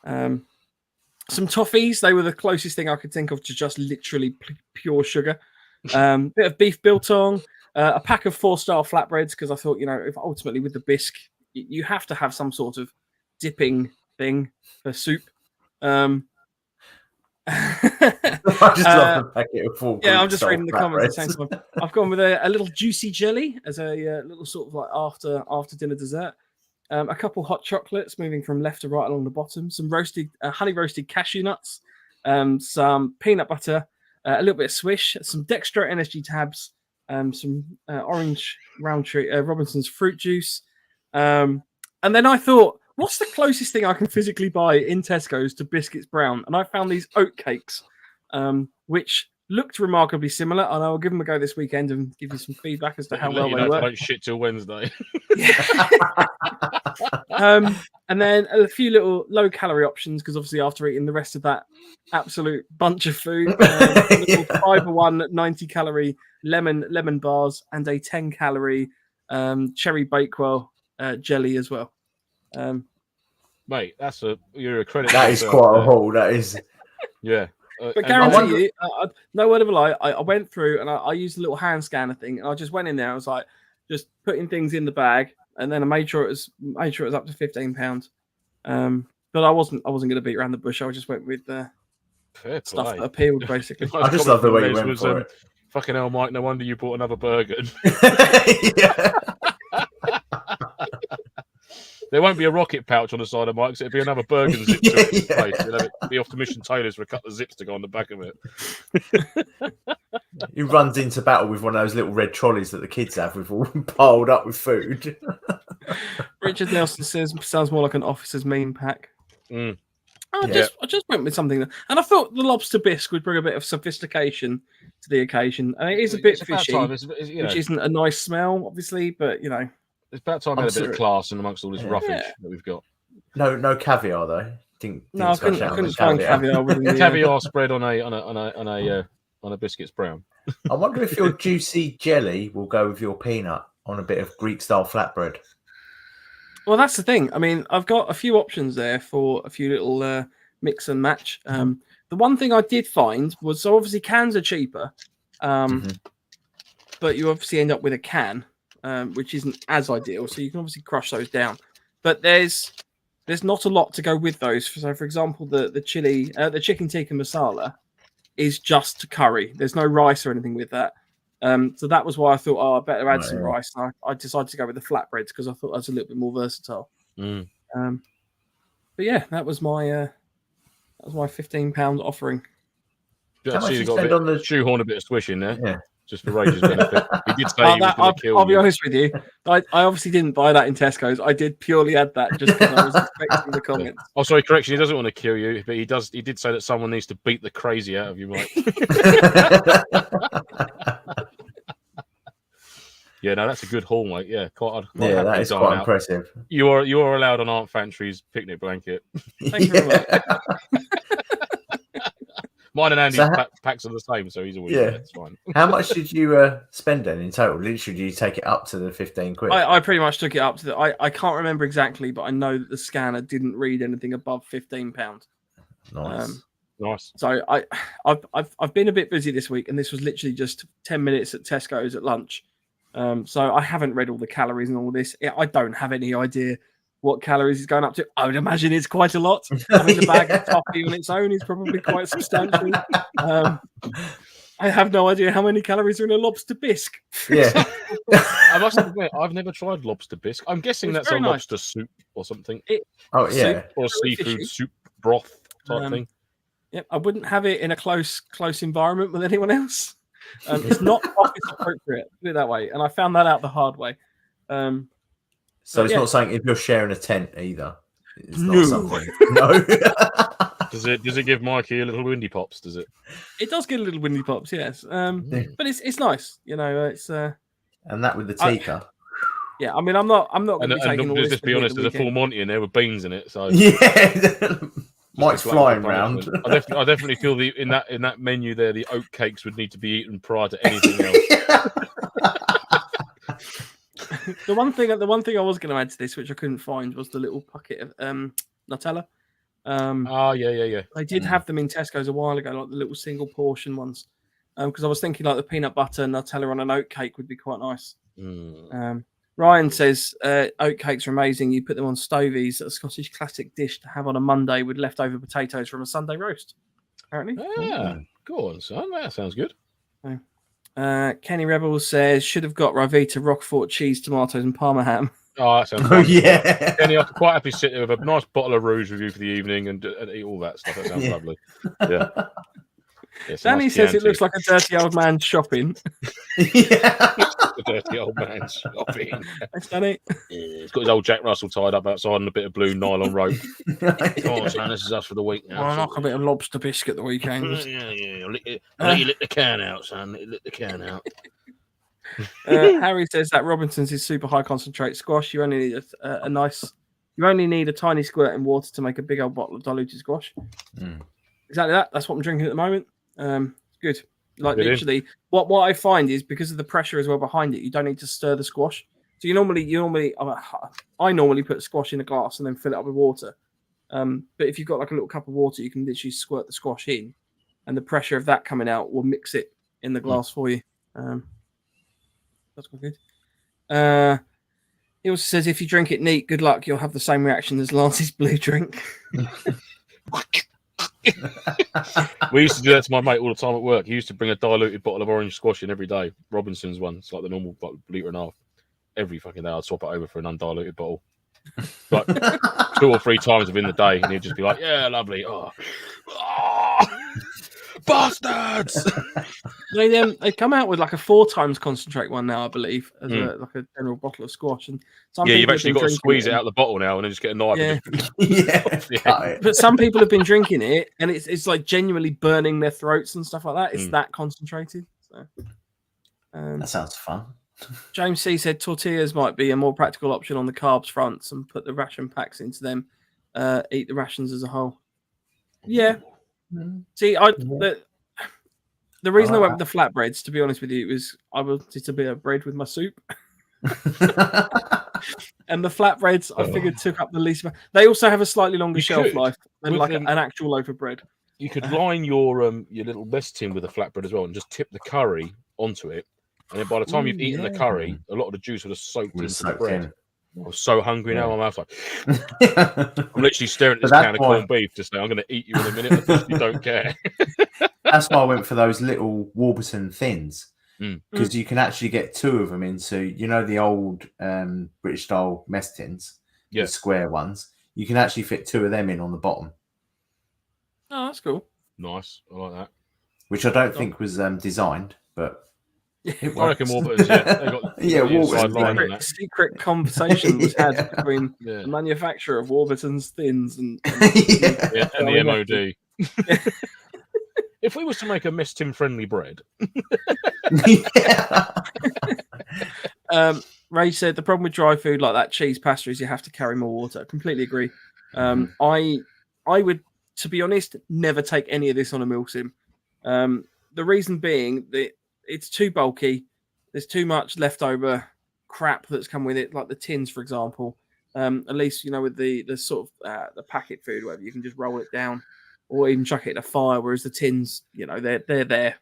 Some toffees. They were the closest thing I could think of to just literally pure sugar. Bit of beef biltong, a pack of 4-star flatbreads, because I thought, if ultimately with the bisque, you have to have some sort of dipping thing for soup. I just love the packet of 4. Yeah, I'm just reading the comments at the same time. I've gone with a little juicy jelly as a little sort of like after dinner dessert. A couple hot chocolates, moving from left to right along the bottom. Some honey roasted cashew nuts. Some peanut butter. A little bit of swish. Some Dextro energy tabs. Some orange Robinson's fruit juice. And then I thought, what's the closest thing I can physically buy in Tesco's to biscuits brown? And I found these oat cakes, which looked remarkably similar. And I'll give them a go this weekend and give you some feedback as to how well they were. I don't shit till Wednesday. And then a few little low-calorie options, because obviously after eating the rest of that absolute bunch of food, little Fiber One 90-calorie lemon bars and a 10-calorie cherry Bakewell jelly as well. Mate, you're a credit. That is quite a haul. That is. Yeah. But guarantee you, no word of a lie, I went through and I used a little hand scanner thing, and I just went in there. I was like, just putting things in the bag, and then I made sure it was up to £15. But I wasn't going to beat around the bush. I just went with stuff that appealed, basically. I just love the way you went for it. Fucking hell, Mike! No wonder you bought another burger. Yeah. There won't be a rocket pouch on the side of Mike's. It'll be another burger zip place. It'll be off to Mission Tailors for a couple of zips to go on the back of it. He runs into battle with one of those little red trolleys that the kids have with all piled up with food. Richard Nelson says, sounds more like an officer's meme pack. Mm. I just went with something, and I thought the lobster bisque would bring a bit of sophistication to the occasion. And it is a bit fishy, which isn't a nice smell, obviously, but it's about time we had a bit of class in amongst all this roughage that we've got. No caviar though. I couldn't find caviar. Caviar spread on a biscuits brown. I wonder if your juicy jelly will go with your peanut on a bit of Greek style flatbread. Well, that's the thing. I mean, I've got a few options there for a few little mix and match. The one thing I did find was, so obviously cans are cheaper, but you obviously end up with a can. Which isn't as ideal, so you can obviously crush those down. But there's not a lot to go with those. So, for example, the chicken tikka masala is just curry. There's no rice or anything with that. So that was why I thought, I better add some rice. And I decided to go with the flatbreads because I thought that was a little bit more versatile. Mm. But yeah, that was my £15 offering. How much you got on the shoehorn a bit of swish in there? Yeah. Just for Rage's benefit. He did say he was going to kill you. I'll be honest with you. I obviously didn't buy that in Tesco's. I did purely add that just because I was expecting the comments. Oh, sorry, correction. He doesn't want to kill you, but he does. He did say that someone needs to beat the crazy out of you, Mike. Yeah, no, that's a good haul, mate. Yeah, that is quite impressive. You are allowed on Aunt Fantry's picnic blanket. Thank you very much. Mine and Andy's packs are the same, so he's always it's fine. How much did you spend then in total? Literally, did you take it up to the 15 quid? I pretty much took it up to I can't remember exactly, but I know that the scanner didn't read anything above £15. Nice. Nice. So I've been a bit busy this week, and this was literally just 10 minutes at Tesco's at lunch. So I haven't read all the calories and all this. I don't have any idea what calories is going up to. I would imagine it's quite a lot. I mean, the bag of toffee on its own is probably quite substantial. I have no idea how many calories are in a lobster bisque. Yeah. I must admit, I've never tried lobster bisque. I'm guessing that's a lobster soup or something. Or seafood soup broth type thing. Yep, I wouldn't have it in a close environment with anyone else. It's not office appropriate, put it that way. And I found that out the hard way. So it's not something if you're sharing a tent either. It's not something. No. Does it give Mikey a little windy pops? Does it? It does get a little windy pops, yes. But it's nice, It's and that with the tikka. Yeah, I mean, I'm not going to be taking all this. Let's be honest, there's a full Monty in there with beans in it. So yeah, Mike's flying round. I definitely feel in that menu there, the oat cakes would need to be eaten prior to anything else. The one thing I was going to add to this, which I couldn't find, was the little packet of Nutella. Yeah. I did have them in Tesco's a while ago, like the little single portion ones, because I was thinking like the peanut butter Nutella on an oat cake would be quite nice. Ryan says oat cakes are amazing. You put them on stovies, a Scottish classic dish to have on a Monday with leftover potatoes from a Sunday roast. Apparently, go on, son. That sounds good. Kenny Rebels says should have got Ravita, Roquefort cheese, tomatoes, and Parma ham. Oh, that sounds wonderful. Yeah. Kenny, I'm quite happy to sit there with a nice bottle of Rouge with you for the evening and eat all that stuff. That sounds lovely. Yeah. Danny says it looks like a dirty old man shopping. A dirty old man shopping. Thanks, Danny. He's got his old Jack Russell tied up outside on a bit of blue nylon rope. Come on, son, this is us for the week now. I'll knock a bit of lobster biscuit the weekend. Yeah. I'll let you lick the can out, son. Lick the can out. Harry says that Robinson's is super high concentrate squash. You only need you only need a tiny squirt in water to make a big old bottle of diluted squash. Exactly that. That's what I'm drinking at the moment. Good. Like literally, what I find is because of the pressure as well behind it, you don't need to stir the squash. So I normally put squash in a glass and then fill it up with water. But if you've got like a little cup of water, you can literally squirt the squash in, and the pressure of that coming out will mix it in the glass for you. That's quite good. He also says if you drink it neat, good luck. You'll have the same reaction as Lance's blue drink. We used to do that to my mate all the time at work. He used to bring a diluted bottle of orange squash in every day. Robinson's one. It's like the normal litre and a half. Every fucking day I'd swap it over for an undiluted bottle. Like 2 or 3 times within the day. And he'd just be like, yeah, lovely. Oh. Bastards! They come out with like a 4 times concentrate one now, I believe, as like a general bottle of squash. And you've actually got to squeeze it out of the bottle now and then just get a knife. Yeah. But some people have been drinking it, and it's like genuinely burning their throats and stuff like that. It's that concentrated. So, that sounds fun. James C said tortillas might be a more practical option on the carbs fronts, and put the ration packs into them. Eat the rations as a whole. Yeah. See, the reason I went with the flatbreads, to be honest with you, was I wanted a bit of bread with my soup. And the flatbreads, I figured, took up the least. They also have a slightly longer shelf life than like an actual loaf of bread. You could line your little mess tin with a flatbread as well, and just tip the curry onto it. And then by the time you've eaten the curry, a lot of the juice would have soaked into the bread. I'm so hungry now. My mouth's like, I'm literally staring at this can of corned beef just now. I'm going to eat you in a minute. I just don't care. That's why I went for those little Warburton thins, because you can actually get 2 of them into, the old British style mess tins, the square ones. You can actually fit 2 of them in on the bottom. Oh, that's cool. Nice. I like that. Which I don't think was designed, but. I reckon Warburton's, Warburton's secret conversation was had between the manufacturer of Warburton's thins and the MOD. If we was to make a mess tin friendly bread. Ray said the problem with dry food like that, cheese, pasta, is you have to carry more water. I completely agree. I would, to be honest, never take any of this on a MilSim. The reason being that it's too bulky. There's too much leftover crap that's come with it, like the tins, for example. At least, with the sort of the packet food, whatever, you can just roll it down or even chuck it in a fire. Whereas the tins, they're there.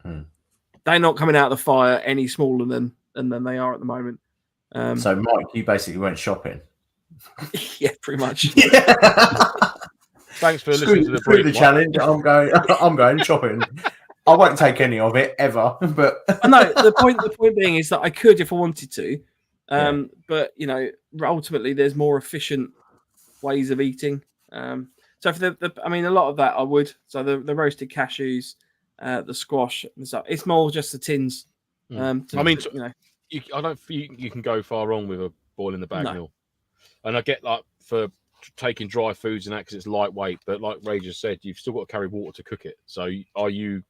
They're not coming out of the fire any smaller than they are at the moment. So, Mike, you basically went shopping. Yeah, pretty much. Thanks for listening to the brief. The challenge. I'm going shopping. I won't take any of it ever, but no. The point being is that I could if I wanted to, but ultimately there's more efficient ways of eating. So for a lot of that I would. So the roasted cashews, the squash and stuff. It's more just the tins. I don't think you can go far wrong with a boil in the bag meal. And I get like for taking dry foods and that because it's lightweight, but like Ray just said, you've still got to carry water to cook it. So are you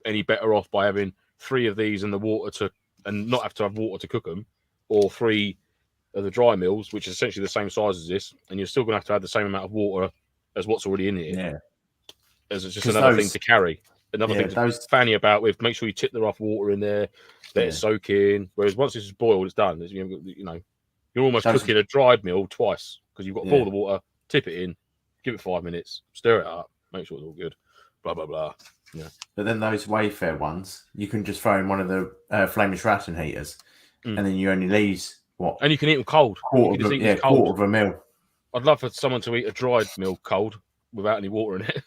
any better off by having 3 of these and the water and not have to have water to cook them, or 3 of the dry meals, which is essentially the same size as this, and you're still going to have the same amount of water as what's already in here. Yeah, as it's just another thing to carry, another thing to fanny about with. Make sure you tip the rough water in there, let it soak in. Whereas once this is boiled, it's done. You're almost cooking a dried meal twice because you've got to boil the water, tip it in, give it 5 minutes, stir it up, make sure it's all good. Blah blah blah. Yeah. But then those Wayfair ones, you can just throw in one of the flameless ration heaters, and then you only lose what? And you can eat them cold. Quarter of a meal. I'd love for someone to eat a dried meal cold without any water in it.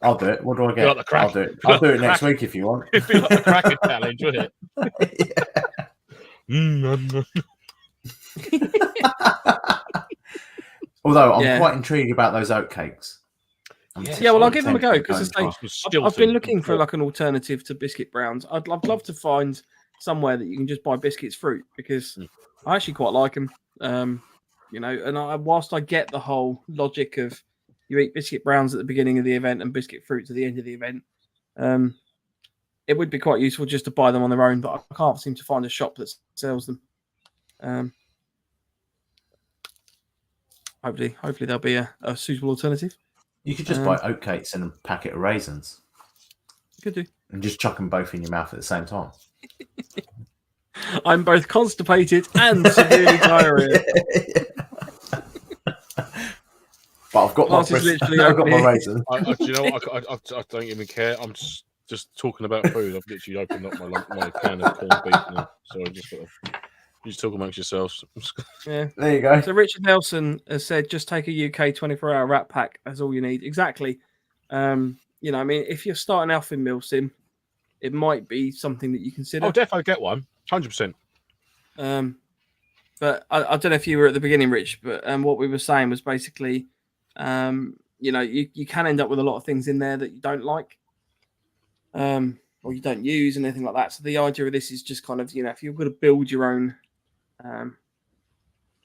I'll do it. What do I get? Like I'll do it. I'll do it next week if you want. It'd be like the Kraken challenge, wouldn't it? Although I'm quite intrigued about those oat cakes. Yeah, well, I'll give them a go because I've been looking for like an alternative to biscuit browns. I'd love to find somewhere that you can just buy biscuits fruit because I actually quite like them. You know, and whilst I get the whole logic of you eat biscuit browns at the beginning of the event and biscuit fruits at the end of the event, it would be quite useful just to buy them on their own, but I can't seem to find a shop that sells them. Hopefully there'll be a suitable alternative. You could just buy oatcakes and a packet of raisins. You could do. And just chuck them both in your mouth at the same time. I'm both constipated and severely diarrhea. But I've got my raisins. Do you know what? I don't even care. I'm just talking about food. I've literally opened up my can of corned beef now. So I just got to... You just talk amongst yourselves. Yeah, there you go. So Richard Nelson has said, just take a UK 24-hour wrap pack. That's all you need. Exactly. You know, I mean, if you're starting off in MilSim, it might be something that you consider. I'll definitely get one, 100%. But I don't know if you were at the beginning, Rich. But what we were saying was basically, you know, you can end up with a lot of things in there that you don't like, or you don't use, and anything like that. So the idea of this is just kind of, you know, if you're going to build your own.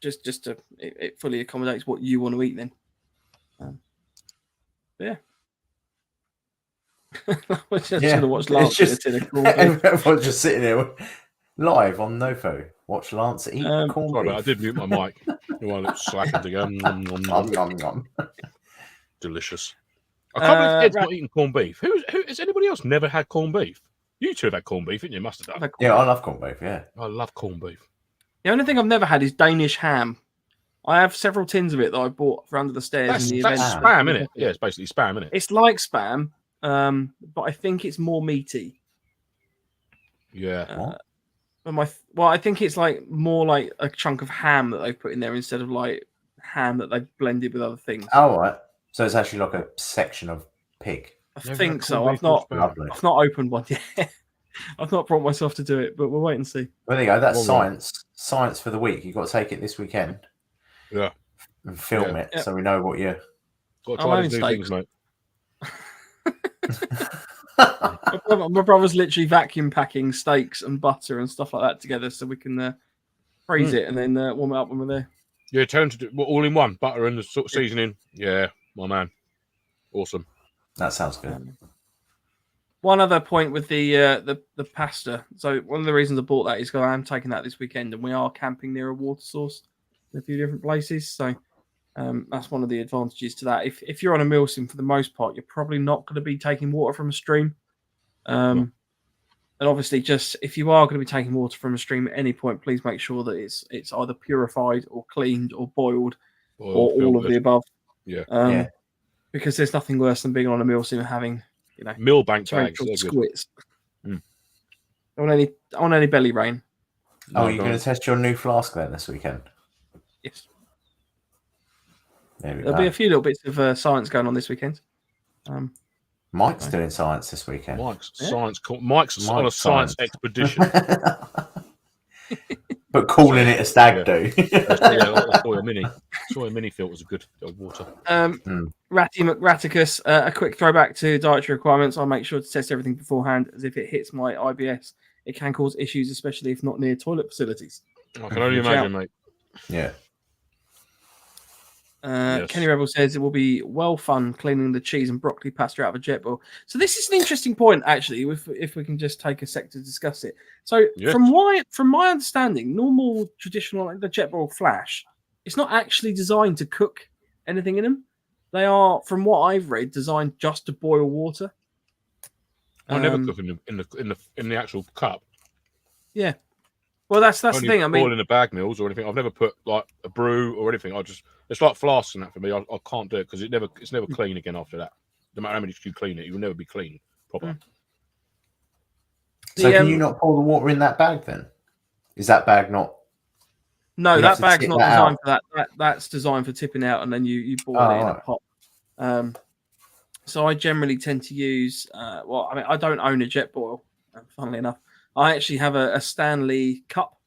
Just to it fully accommodates what you want to eat then. Yeah. We're just going to watch Lance everyone's just sitting there live on NoFo. Watch Lance eat corned beef. I did mute my mic. You want to slacking together. Delicious. I can't believe Ed's not eating corned beef. Who has anybody else never had corned beef? You two have had corned beef, didn't you? Must have done. Yeah, I love corned beef. Yeah, I love corned beef. The only thing I've never had is Danish ham. I have several tins of it that I bought for under the stairs in the event. That's spam, isn't it? Yeah, it's basically spam, isn't it? It's like spam, but I think it's more meaty. Yeah. I think it's like more like a chunk of ham that they put in there instead of like ham that they've blended with other things. Oh, right. So it's actually like a section of pig. I think so. I've not opened one yet. I've not brought myself to do it, but we'll wait and see. Well, there you go. That's science for the week. You've got to take it this weekend. Yeah. And film it so we know what you're... Got to try these new things, mate. My brother's literally vacuum packing steaks and butter and stuff like that together so we can freeze it and then warm it up when we're there. Yeah, turn to do all in one, butter and the sort of seasoning. Yeah, my man. Awesome. That sounds good. One other point with the pasta. So one of the reasons I bought that is because I am taking that this weekend and we are camping near a water source in a few different places. So that's one of the advantages to that. If you're on a MilSim, for the most part, you're probably not going to be taking water from a stream. And obviously, just if you are going to be taking water from a stream at any point, please make sure that it's either purified or cleaned or boiled or all of the above. Yeah. Because there's nothing worse than being on a MilSim and having, you know, Millbank bags, squits. I want any belly rain. Oh, you're going to test your new flask then this weekend? Yes. There'll be a few little bits of science going on this weekend. Mike's doing science this weekend. Mike's on a science expedition. But calling it a stag do. Soy mini filters are good water. Ratty McRaticus, a quick throwback to dietary requirements. I'll make sure to test everything beforehand, as if it hits my IBS, it can cause issues, especially if not near toilet facilities. I can only imagine, mate. Yeah. Yes. Kenny Rebel says it will be well fun cleaning the cheese and broccoli pasta out of a jet boil. So this is an interesting point, actually, if we can just take a sec to discuss it. So from my understanding, normal traditional like the jet boil flash, it's not actually designed to cook anything in them. They are, from what I've read, designed just to boil water. I never cook in the actual cup. Yeah. Well, that's the thing. I mean, boil in the bag meals or anything. I've never put like a brew or anything. It's like flasks and that for me. I can't do it because it's never clean again after that. No matter how much you clean it, you'll never be clean proper. So can you not pour the water in that bag then? Is that bag not? No, that bag's not designed for that. That's designed for tipping out, and then you boil it in a pot. So I generally tend to use. I don't own a jet boil. Funnily enough, I actually have a Stanley cup.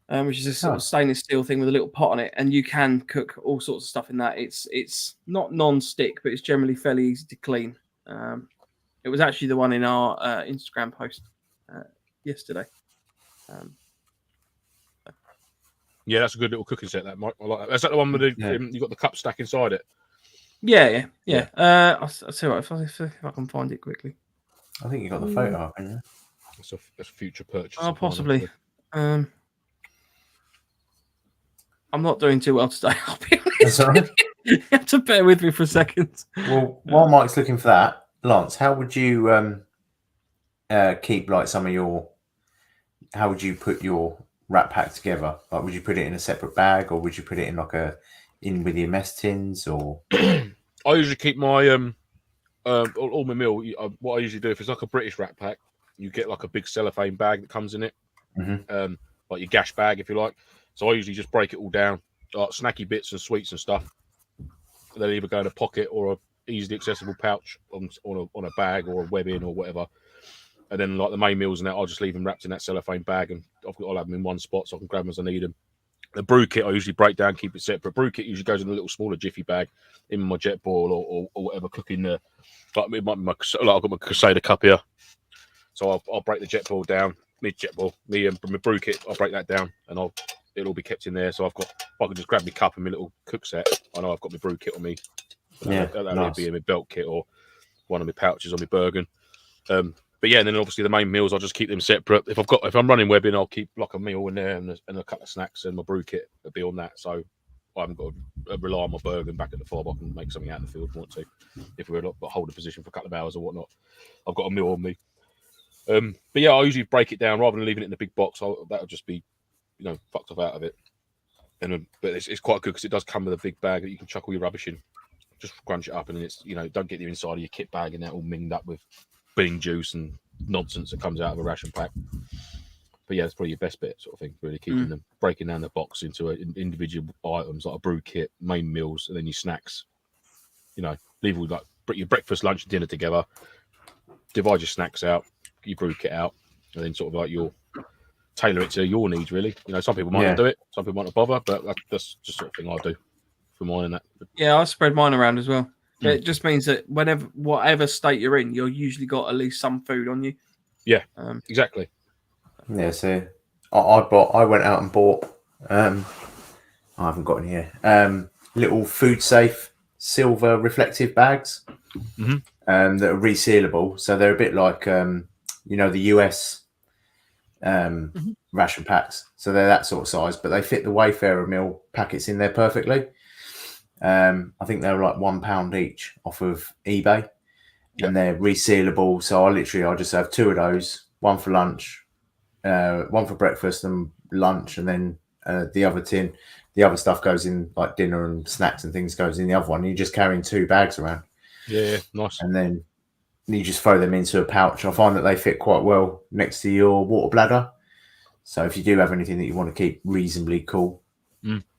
which is a sort of stainless steel thing with a little pot on it, and you can cook all sorts of stuff in that. It's not non-stick, but it's generally fairly easy to clean. It was actually the one in our Instagram post yesterday. Yeah, that's a good little cooking set. That Mike, I like that. Is that the one with you got the cup stack inside it? Yeah. I'll see what if I can find it quickly. I think you got the photo up, haven't you? That's a future purchase. Oh, possibly. I'm not doing too well today. I'll be honest. That's all right. You have to bear with me for a second. Well, while Mike's looking for that, Lance, how would you keep like some of your? How would you put your rat pack together? Like, would you put it in a separate bag, or would you put it in in with your mess tins, or? I usually keep my all my meal. What I usually do, if it's like a British rat pack, you get like a big cellophane bag that comes in it, like your gash bag, if you like. So I usually just break it all down, like snacky bits and sweets and stuff. They'll either go in a pocket or a easily accessible pouch on a bag or a webbing or whatever. And then like the main meals and that, I'll just leave them wrapped in that cellophane bag, and I'll have them in one spot so I can grab them as I need them. The brew kit I usually break down, keep it separate. Brew kit usually goes in a little smaller jiffy bag in my jet ball or whatever cooking there. But it might be I've got my Crusader cup here, so I'll break the jet ball down, my brew kit. I'll break that down, and it'll all be kept in there. So if I can just grab my cup and my little cook set, I know I've got my brew kit on me. That'll be in my belt kit or one of my pouches on my Bergen. But yeah, and then obviously the main meals, I'll just keep them separate. If I'm running webbing, I'll keep like a meal in there and a couple of snacks, and my brew kit will be on that. So I haven't got to rely on my Bergen back at the fob. I can make something out in the field if I want to. If we're not hold a position for a couple of hours or whatnot, I've got a meal on me. But yeah, I usually break it down rather than leaving it in the big box. That'll just be, fucked off out of it. But it's quite good because it does come with a big bag that you can chuck all your rubbish in. Just crunch it up, and then it's don't get the inside of your kit bag and that all minged up with bean juice and nonsense that comes out of a ration pack. But yeah, it's probably your best bit, sort of thing. Really keeping them, breaking down the box into individual items like a brew kit, main meals, and then your snacks. Leave all like your breakfast, lunch, and dinner together. Divide your snacks out, your brew kit out, and then sort of like your tailor it to your needs. Really, some people might not do it, some people might not bother, but that's just sort of thing I do for mine and that. Yeah, I spread mine around as well. It just means that whatever state you're in, you're usually got at least some food on you. Yeah, exactly. Yeah, so I went out and bought. I haven't got any here. Little food safe silver reflective bags that are resealable. So they're a bit like the US ration packs. So they're that sort of size, but they fit the Wayfarer meal packets in there perfectly. I think they're like £1 each off of eBay, and they're resealable. So I just have 2 of those, one for lunch, one for breakfast and lunch, and then the other tin. The other stuff goes in, like dinner and snacks and things goes in the other one. You're just carrying 2 bags around. Yeah, nice. And then you just throw them into a pouch. I find that they fit quite well next to your water bladder. So if you do have anything that you want to keep reasonably cool,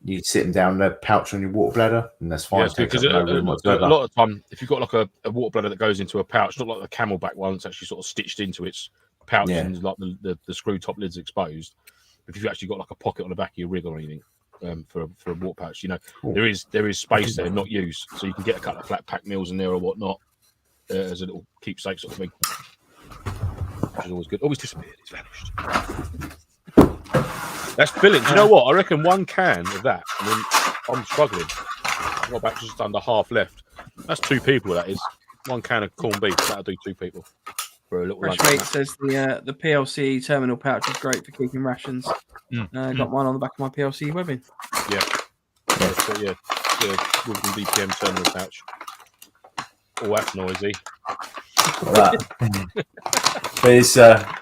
you sit them down the pouch on your water bladder, and that's fine. Yeah, because a lot of time, if you've got like a water bladder that goes into a pouch, not like the Camelback one, it's actually sort of stitched into its pouch and like the screw top lid's exposed. If you've actually got like a pocket on the back of your rig or anything for a water pouch, there is space there not used, so you can get a couple of flat pack meals in there or whatnot as a little keepsake sort of thing, which is always good. Always disappeared. It's vanished. That's brilliant. Do you know what? I reckon 1 can of that. I'm struggling. I've got about just under half left. That's 2 people. That is 1 can of corned beef. That'll do 2 people for a little Fresh lunch. Meat says the PLC terminal pouch is great for keeping rations. Got mine on the back of my PLC webbing. Yeah. With the BPM terminal pouch. Oh, that's noisy. But it's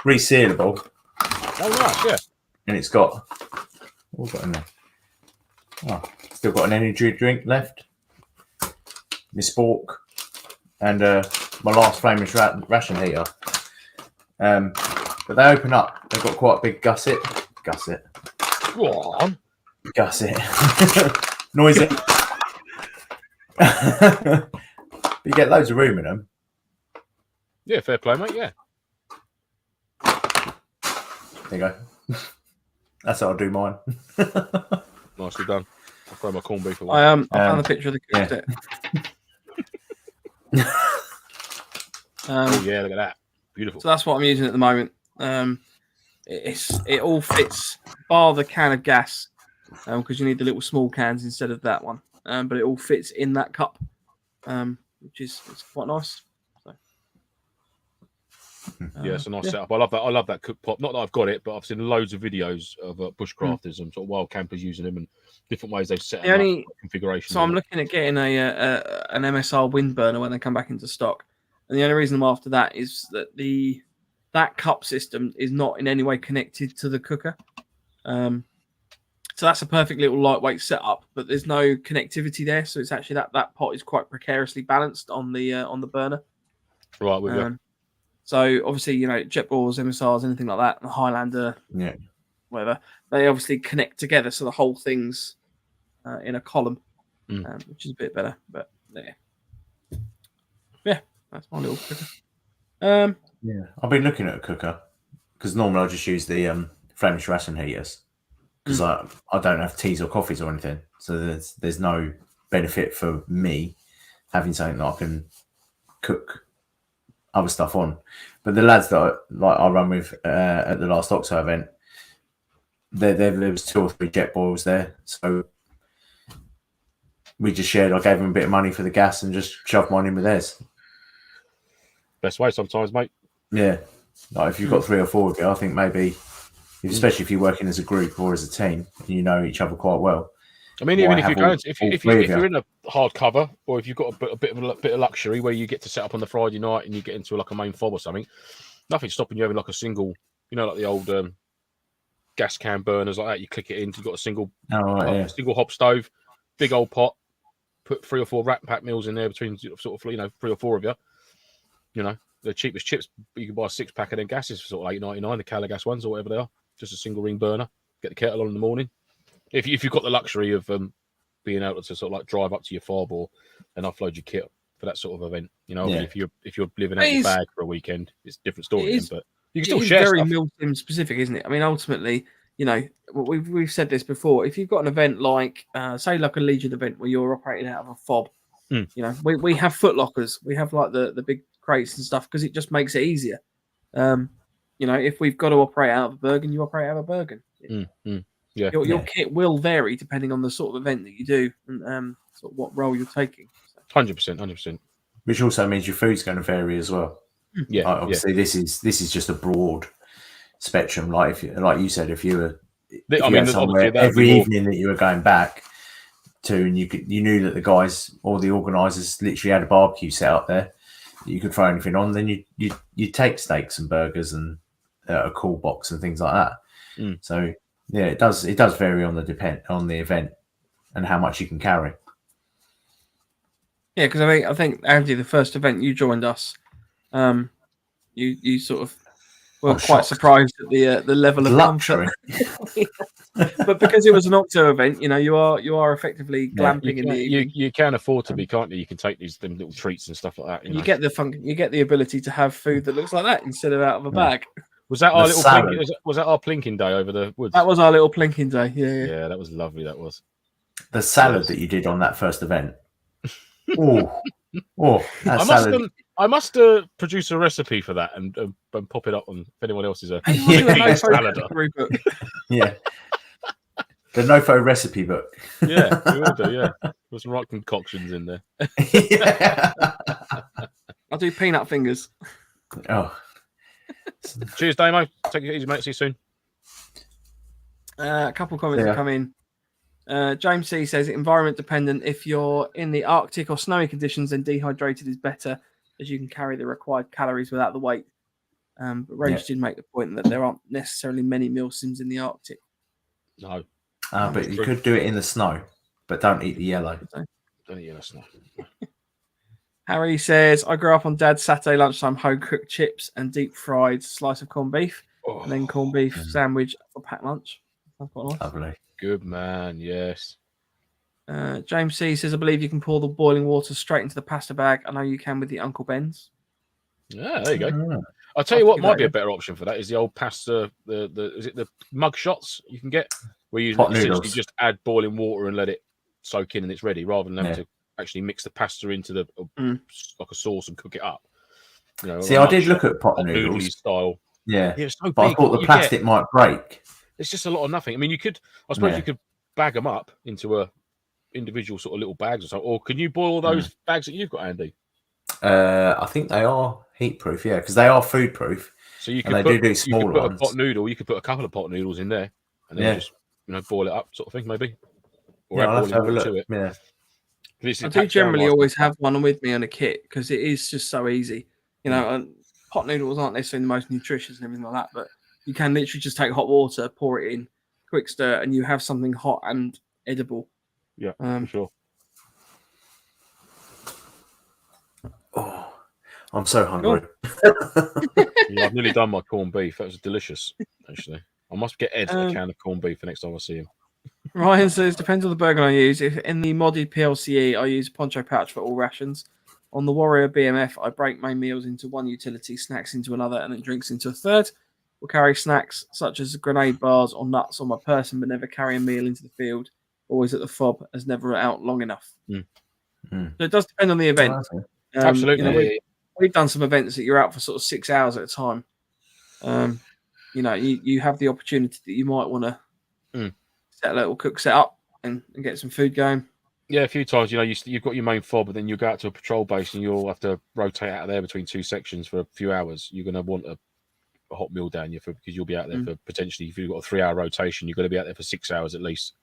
resealable. Oh, nice, yeah. And it's got, what got in there? Oh, still got an energy drink left. My spork. And my last flameless ration heater. But they open up. They've got quite a big gusset. Go on. Gusset. Noisy. You get loads of room in them. Yeah, fair play, mate. Yeah. There you go. That's how I do mine. Nicely done. I'll throw my corned beef away. I found the picture of the cook stick. Oh yeah, look at that. Beautiful. So that's what I'm using at the moment. It all fits, bar the can of gas, because you need the little small cans instead of that one. But it all fits in that cup, which is quite nice. So, yeah, it's a nice setup. I love that cook pot. Not that I've got it, but I've seen loads of videos of bushcrafters and sort of wild campers using them and different ways they've set them up, configuration. So I'm looking at getting an MSR wind burner when they come back into stock. And the only reason I'm after that is that that cup system is not in any way connected to the cooker. So that's a perfect little lightweight setup, but there's no connectivity there. So it's actually that pot is quite precariously balanced on the burner. Right, with you. So obviously, jet balls, MSRs, anything like that, the Highlander, whatever, they obviously connect together. So the whole thing's in a column, which is a bit better. But yeah, that's my little cooker. I've been looking at a cooker because normally I just use the Flemish ration heaters because I don't have teas or coffees or anything, so there's no benefit for me having something that I can cook other stuff on. But the lads that I run with at the last Oxo event, there was 2 or 3 jet boils there, so we just shared. I gave them a bit of money for the gas and just shoved mine in with theirs. Best way sometimes, mate. Yeah, like if you've got 3 or 4 of you, I think maybe, especially if you're working as a group or as a team and you know each other quite well. I mean, even if you're going, if you're in a hard cover, or if you've got a bit of luxury where you get to set up on the Friday night and you get into like a main fob or something, nothing's stopping you having like a single, like the old gas can burners like that. You click it in, you've got a single hob stove, big old pot, put 3 or 4 rack pack meals in there between sort of 3 or 4 of you. The cheapest chips you can buy a 6-pack of them gases for sort of $8.99, the Calagas ones or whatever they are. Just a single ring burner. Get the kettle on in the morning. If you've got the luxury of being able to sort of like drive up to your fob or and offload your kit for that sort of event, if you're living out your bag for a weekend, it's a different story. But you can still share very stuff. MilSim specific, isn't it? I mean, ultimately, we've said this before. If you've got an event like, say, like a Legion event where you're operating out of a fob, we have foot lockers. We have like the big crates and stuff because it just makes it easier. If we've got to operate out of a Bergen, you operate out of a Bergen. Yeah, your kit will vary depending on the sort of event that you do and sort of what role you're taking. 100%. Which also means your food's going to vary as well. Yeah, obviously this is just a broad spectrum. Like you said, if you were somewhere every evening that you were going back to, and you knew that the guys or the organisers literally had a barbecue set up there, that you could throw anything on, then you take steaks and burgers and a cool box and things like that. So yeah, it does vary on the event and how much you can carry. Yeah, because I think Andy, the first event you joined us, you sort of were quite surprised at the level of luxury. But because it was an Octo event, you are effectively glamping in the evening. You can afford to be, can't you? You can take them little treats and stuff like that. You get the ability to have food that looks like that instead of out of a bag. Was that our little was that our plinking day over the woods? That was our little plinking day. Yeah, that was lovely. That was the salad that you did on that first event. I must produce a recipe for that and pop it up on if anyone else is a salad. Yeah, the NoFo recipe book. Yeah, we will do. Yeah, there's some right concoctions in there. I'll do peanut fingers. Oh. Cheers, Damo. Take it easy, mate. See you soon. A couple of comments have come in. James C says environment dependent. If you're in the Arctic or snowy conditions, then dehydrated is better as you can carry the required calories without the weight. But Rage did make the point that there aren't necessarily many MilSims in the Arctic. No. But you could do it in the snow, but don't eat the yellow. Don't eat the snow. Harry says, I grew up on Dad's Saturday lunchtime home-cooked chips and deep-fried slice of corned beef, and then corned beef sandwich for packed lunch. That's quite nice. Lovely. Good man, yes. James C says, I believe you can pour the boiling water straight into the pasta bag. I know you can with the Uncle Ben's. Yeah, there you go. I'll tell you what might be a better option for that is the old pasta. Is it the mug shots you can get where you essentially just add boiling water and let it soak in and it's ready, rather than having to actually mix the pasta into the like a sauce and cook it up. You know, see, I did look at pot noodles style. Yeah, it's so big. But I thought the plastic might break. It's just a lot of nothing. I mean, you could, I suppose, you could bag them up into a individual sort of little bags or something. Or can you boil those bags that you've got, Andy? I think they are heat proof, because they are food proof. So you could do small ones. A pot noodle. You could put a couple of pot noodles in there, and then just boil it up, sort of thing, maybe. Or I'll have to have a look. To it. I do generally always have one with me on a kit because it is just so easy. You know, and pot noodles aren't necessarily the most nutritious and everything like that, but you can literally just take hot water, pour it in, quick stir, and you have something hot and edible. Yeah, for sure. Oh, I'm so hungry. I've nearly done my corned beef. That was delicious, actually. I must get Ed a can of corned beef the next time I see him. Ryan says, depends on the burger I use. If in the modded PLCE, I use poncho pouch for all rations. On the Warrior BMF, I break my meals into one utility, snacks into another, and then drinks into a third. Will carry snacks such as grenade bars or nuts on my person, but never carry a meal into the field. Always at the fob, as never out long enough. So it does depend on the event. Absolutely. You know, we've done some events that you're out for sort of 6 hours at a time. You know, you have the opportunity that you might want to set a little cook set up and get some food going. Yeah, a few times, you know, you've got your main fob, but then you go out to a patrol base and you'll have to rotate out of there between two sections for a few hours. You're going to want a hot meal down you because you'll be out there for potentially, if you've got a 3 hour rotation, you're going to be out there for 6 hours at least.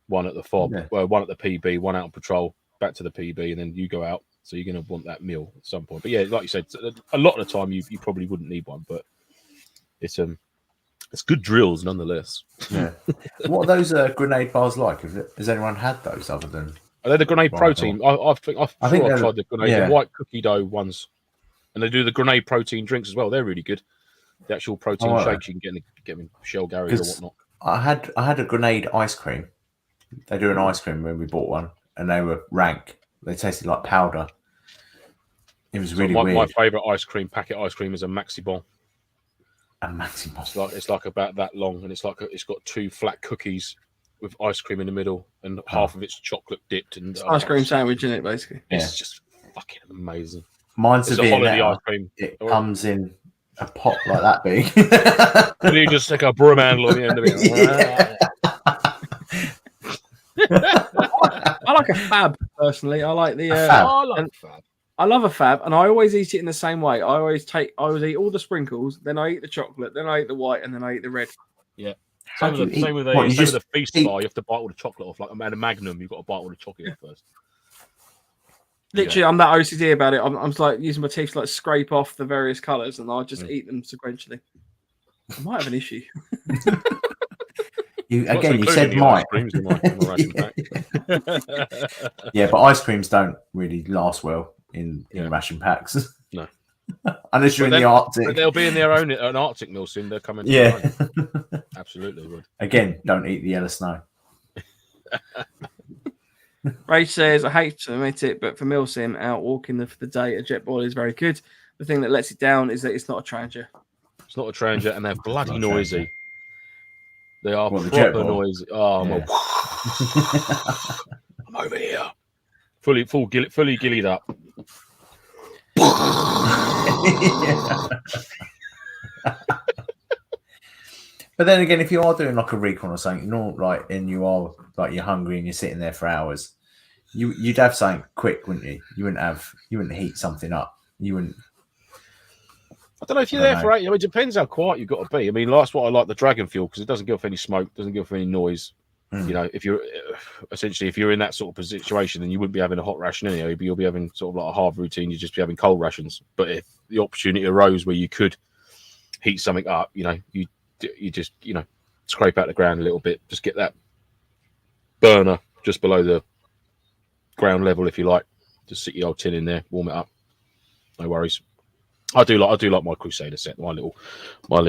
One at the fob, one at the PB, one out on patrol, back to the PB, and then you go out. So you're going to want that meal at some point. But yeah, like you said, a lot of the time you probably wouldn't need one, but it's good drills nonetheless. Yeah. What are those grenade bars like? Has anyone had those other than? Are they the grenade protein? I think I've tried the grenade, the white cookie dough ones, and they do the grenade protein drinks as well. They're really good. The actual protein shakes you can get in Shell Garage or whatnot. I had a grenade ice cream. They do an ice cream when we bought one, and they were rank. They tasted like powder. It was really weird. My favourite packet ice cream is a Maxi Bon. A Maxi Bon. It's like about that long, and it's got 2 flat cookies with ice cream in the middle, and half of it's chocolate dipped. And ice cream sandwich in it, basically. It's just fucking amazing. Mine's a holiday ice cream. It comes in a pot like that big. And you just stick a broom handle on the end of it. I like a fab personally. I like the. I love a fab, and I always eat it in the same way. I always eat all the sprinkles, then I eat the chocolate, then I eat the white, and then I eat the red. Yeah. Same with the feast bar. You have to bite all the chocolate off. Like a Magnum, you've got to bite all the chocolate off first. Literally, I'm that OCD about it. I'm like using my teeth to like scrape off the various colours, and I just eat them sequentially. I might have an issue. You said might. Yeah, but ice creams don't really last well in ration packs. No. Unless you're in the Arctic. But they'll be in their own Arctic MilSim. They're coming. Absolutely would. Again, don't eat the yellow snow. Ray says, I hate to admit it, but for MilSim, out walking for the day, a jet boiler is very good. The thing that lets it down is that it's not a Trangia. It's not a Trangia, and they're bloody noisy. They are proper noisy. Oh, yeah. I'm over here. Fully gillied up. But then again, if you are doing like a recon or something, and you are like you're hungry and you're sitting there for hours, you'd have something quick, wouldn't you? You wouldn't heat something up. You wouldn't. I don't know if you're there for 8. I mean, it depends how quiet you've got to be. I mean, that's what I like the Dragon Fuel because it doesn't give off any smoke, doesn't give off any noise. You know, if you're in that sort of situation, then you wouldn't be having a hot ration anyway. You'll be having sort of like a half routine. You'd just be having cold rations. But if the opportunity arose where you could heat something up, you know, you just scrape out the ground a little bit, just get that burner just below the ground level, if you like. Just stick your old tin in there, warm it up. No worries. I do like my Crusader set, my little, and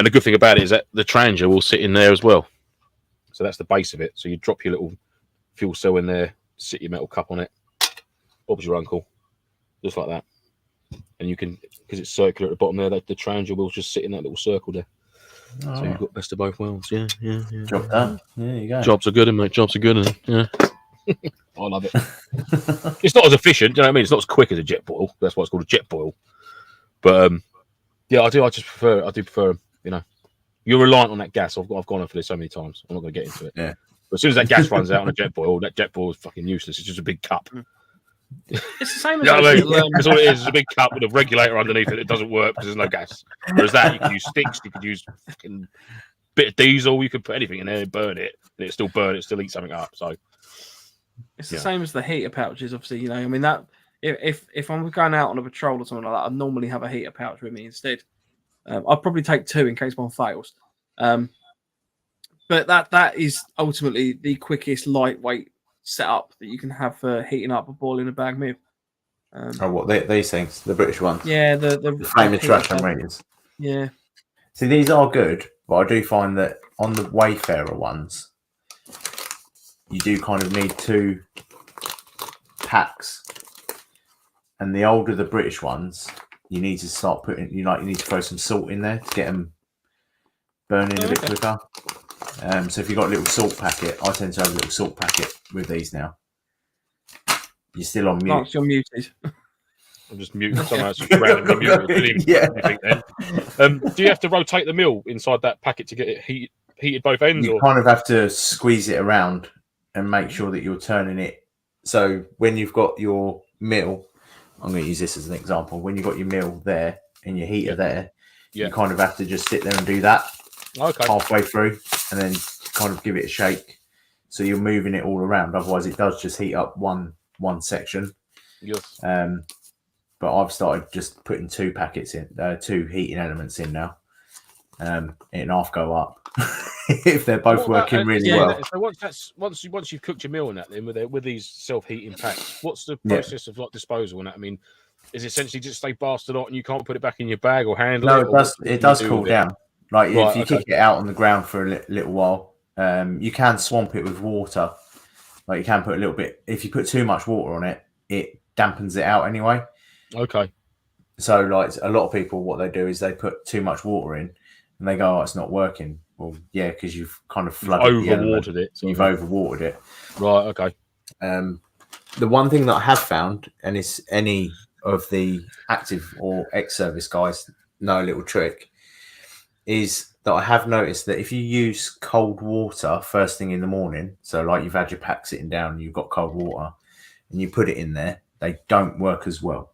the good thing about it is that the Trangia will sit in there as well. So that's the base of it. So you drop your little fuel cell in there, sit your metal cup on it. Bob's your uncle, just like that. and you can, because it's circular at the bottom there, the transit will just sit in that little circle there. So you've got best of both worlds. Yeah. Job done. There you go. Jobs are good, mate. Jobs are good. Yeah. I love it. It's not as efficient, do you know what I mean? It's not as quick as a jet boil. That's why it's called a jet boil. But yeah, I do prefer, you know, you're reliant on that gas. I've gone on for this so many times. I'm not going to get into it. Yeah. But as soon as that gas runs out on a jet boil, that jet boil is fucking useless. It's just a big cup. It's the same as You know what I mean? That's all it is. It's a big cup with a regulator underneath it. It doesn't work because there's no gas. Whereas that, you can use sticks, you could use fucking bit of diesel, you could put anything in there and burn it, and it still burn it, still eat something up. So it's the same as the heater pouches, obviously. You know, I mean, that if I'm going out on a patrol or something like that, I normally have a heater pouch with me instead. I'll probably take 2 in case one fails. But that is ultimately the quickest lightweight setup that you can have for heating up or boiling a bag meal. What these things, the British ones? Yeah, the flame attraction radius. Yeah. See, these are good, but I do find that on the Wayfarer ones, you do kind of need 2 packs, and the older the British ones, you need to start putting. You need to throw some salt in there to get them burning a bit quicker. So if you've got a little salt packet, I tend to have a little salt packet with these now. You're still on mute. You're muted. I'm just muted. Somehow it's just randomly muted. Yeah. Do you have to rotate the mill inside that packet to get it heated both ends? You kind of have to squeeze it around and make sure that you're turning it. So when you've got your mill, I'm going to use this as an example. When you've got your mill there and your heater there, you kind of have to just sit there and do that halfway through, and then kind of give it a shake. So you're moving it all around. Otherwise, it does just heat up one section. Yes. But I've started just putting 2 packets in, 2 heating elements in now, and half go up if they're both working really well. So once you've cooked your meal and that, then with these self-heating packs, what's the process of like disposal and that? I mean, is it essentially just stay blasted out and you can't put it back in your bag or handle it? No, it does cool down. Like if you kick it out on the ground for a little while, you can swamp it with water. Like you can put a little bit. If you put too much water on it, it dampens it out anyway. Okay. So like a lot of people, what they do is they put too much water in, and they go, "Oh, it's not working." Well, yeah, because you've kind of flooded overwatered it. You've overwatered it. Right. Okay. The one thing that I have found, and it's any of the active or ex-service guys know a little trick, is that I have noticed that if you use cold water first thing in the morning, so like you've had your pack sitting down and you've got cold water, and you put it in there, they don't work as well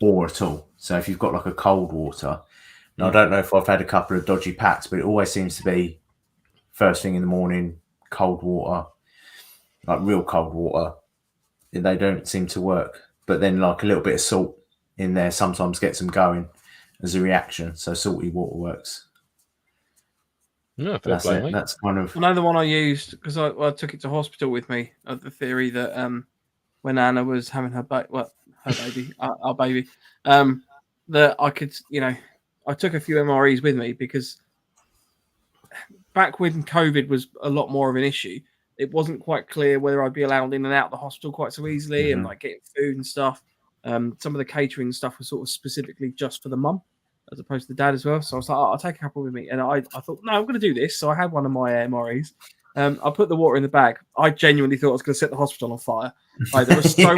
or at all. So if you've got like a cold water, now I don't know if I've had a couple of dodgy packs, but it always seems to be first thing in the morning, cold water, like real cold water. They don't seem to work. But then like a little bit of salt in there sometimes gets them going as a reaction. So salty water works. Yeah, fair play, mate. That's kind of another one I used because I took it to hospital with me. Of the theory that when Anna was having her baby, our baby, that I could, I took a few MREs with me because back when COVID was a lot more of an issue, it wasn't quite clear whether I'd be allowed in and out of the hospital quite so easily, and like getting food and stuff. Some of the catering stuff was sort of specifically just for the mum, as opposed to the dad as well. So I was like, I'll take a couple with me. And I thought, no, I'm going to do this. So I had one of my MREs. I put the water in the bag. I genuinely thought I was going to set the hospital on fire. Like, there was so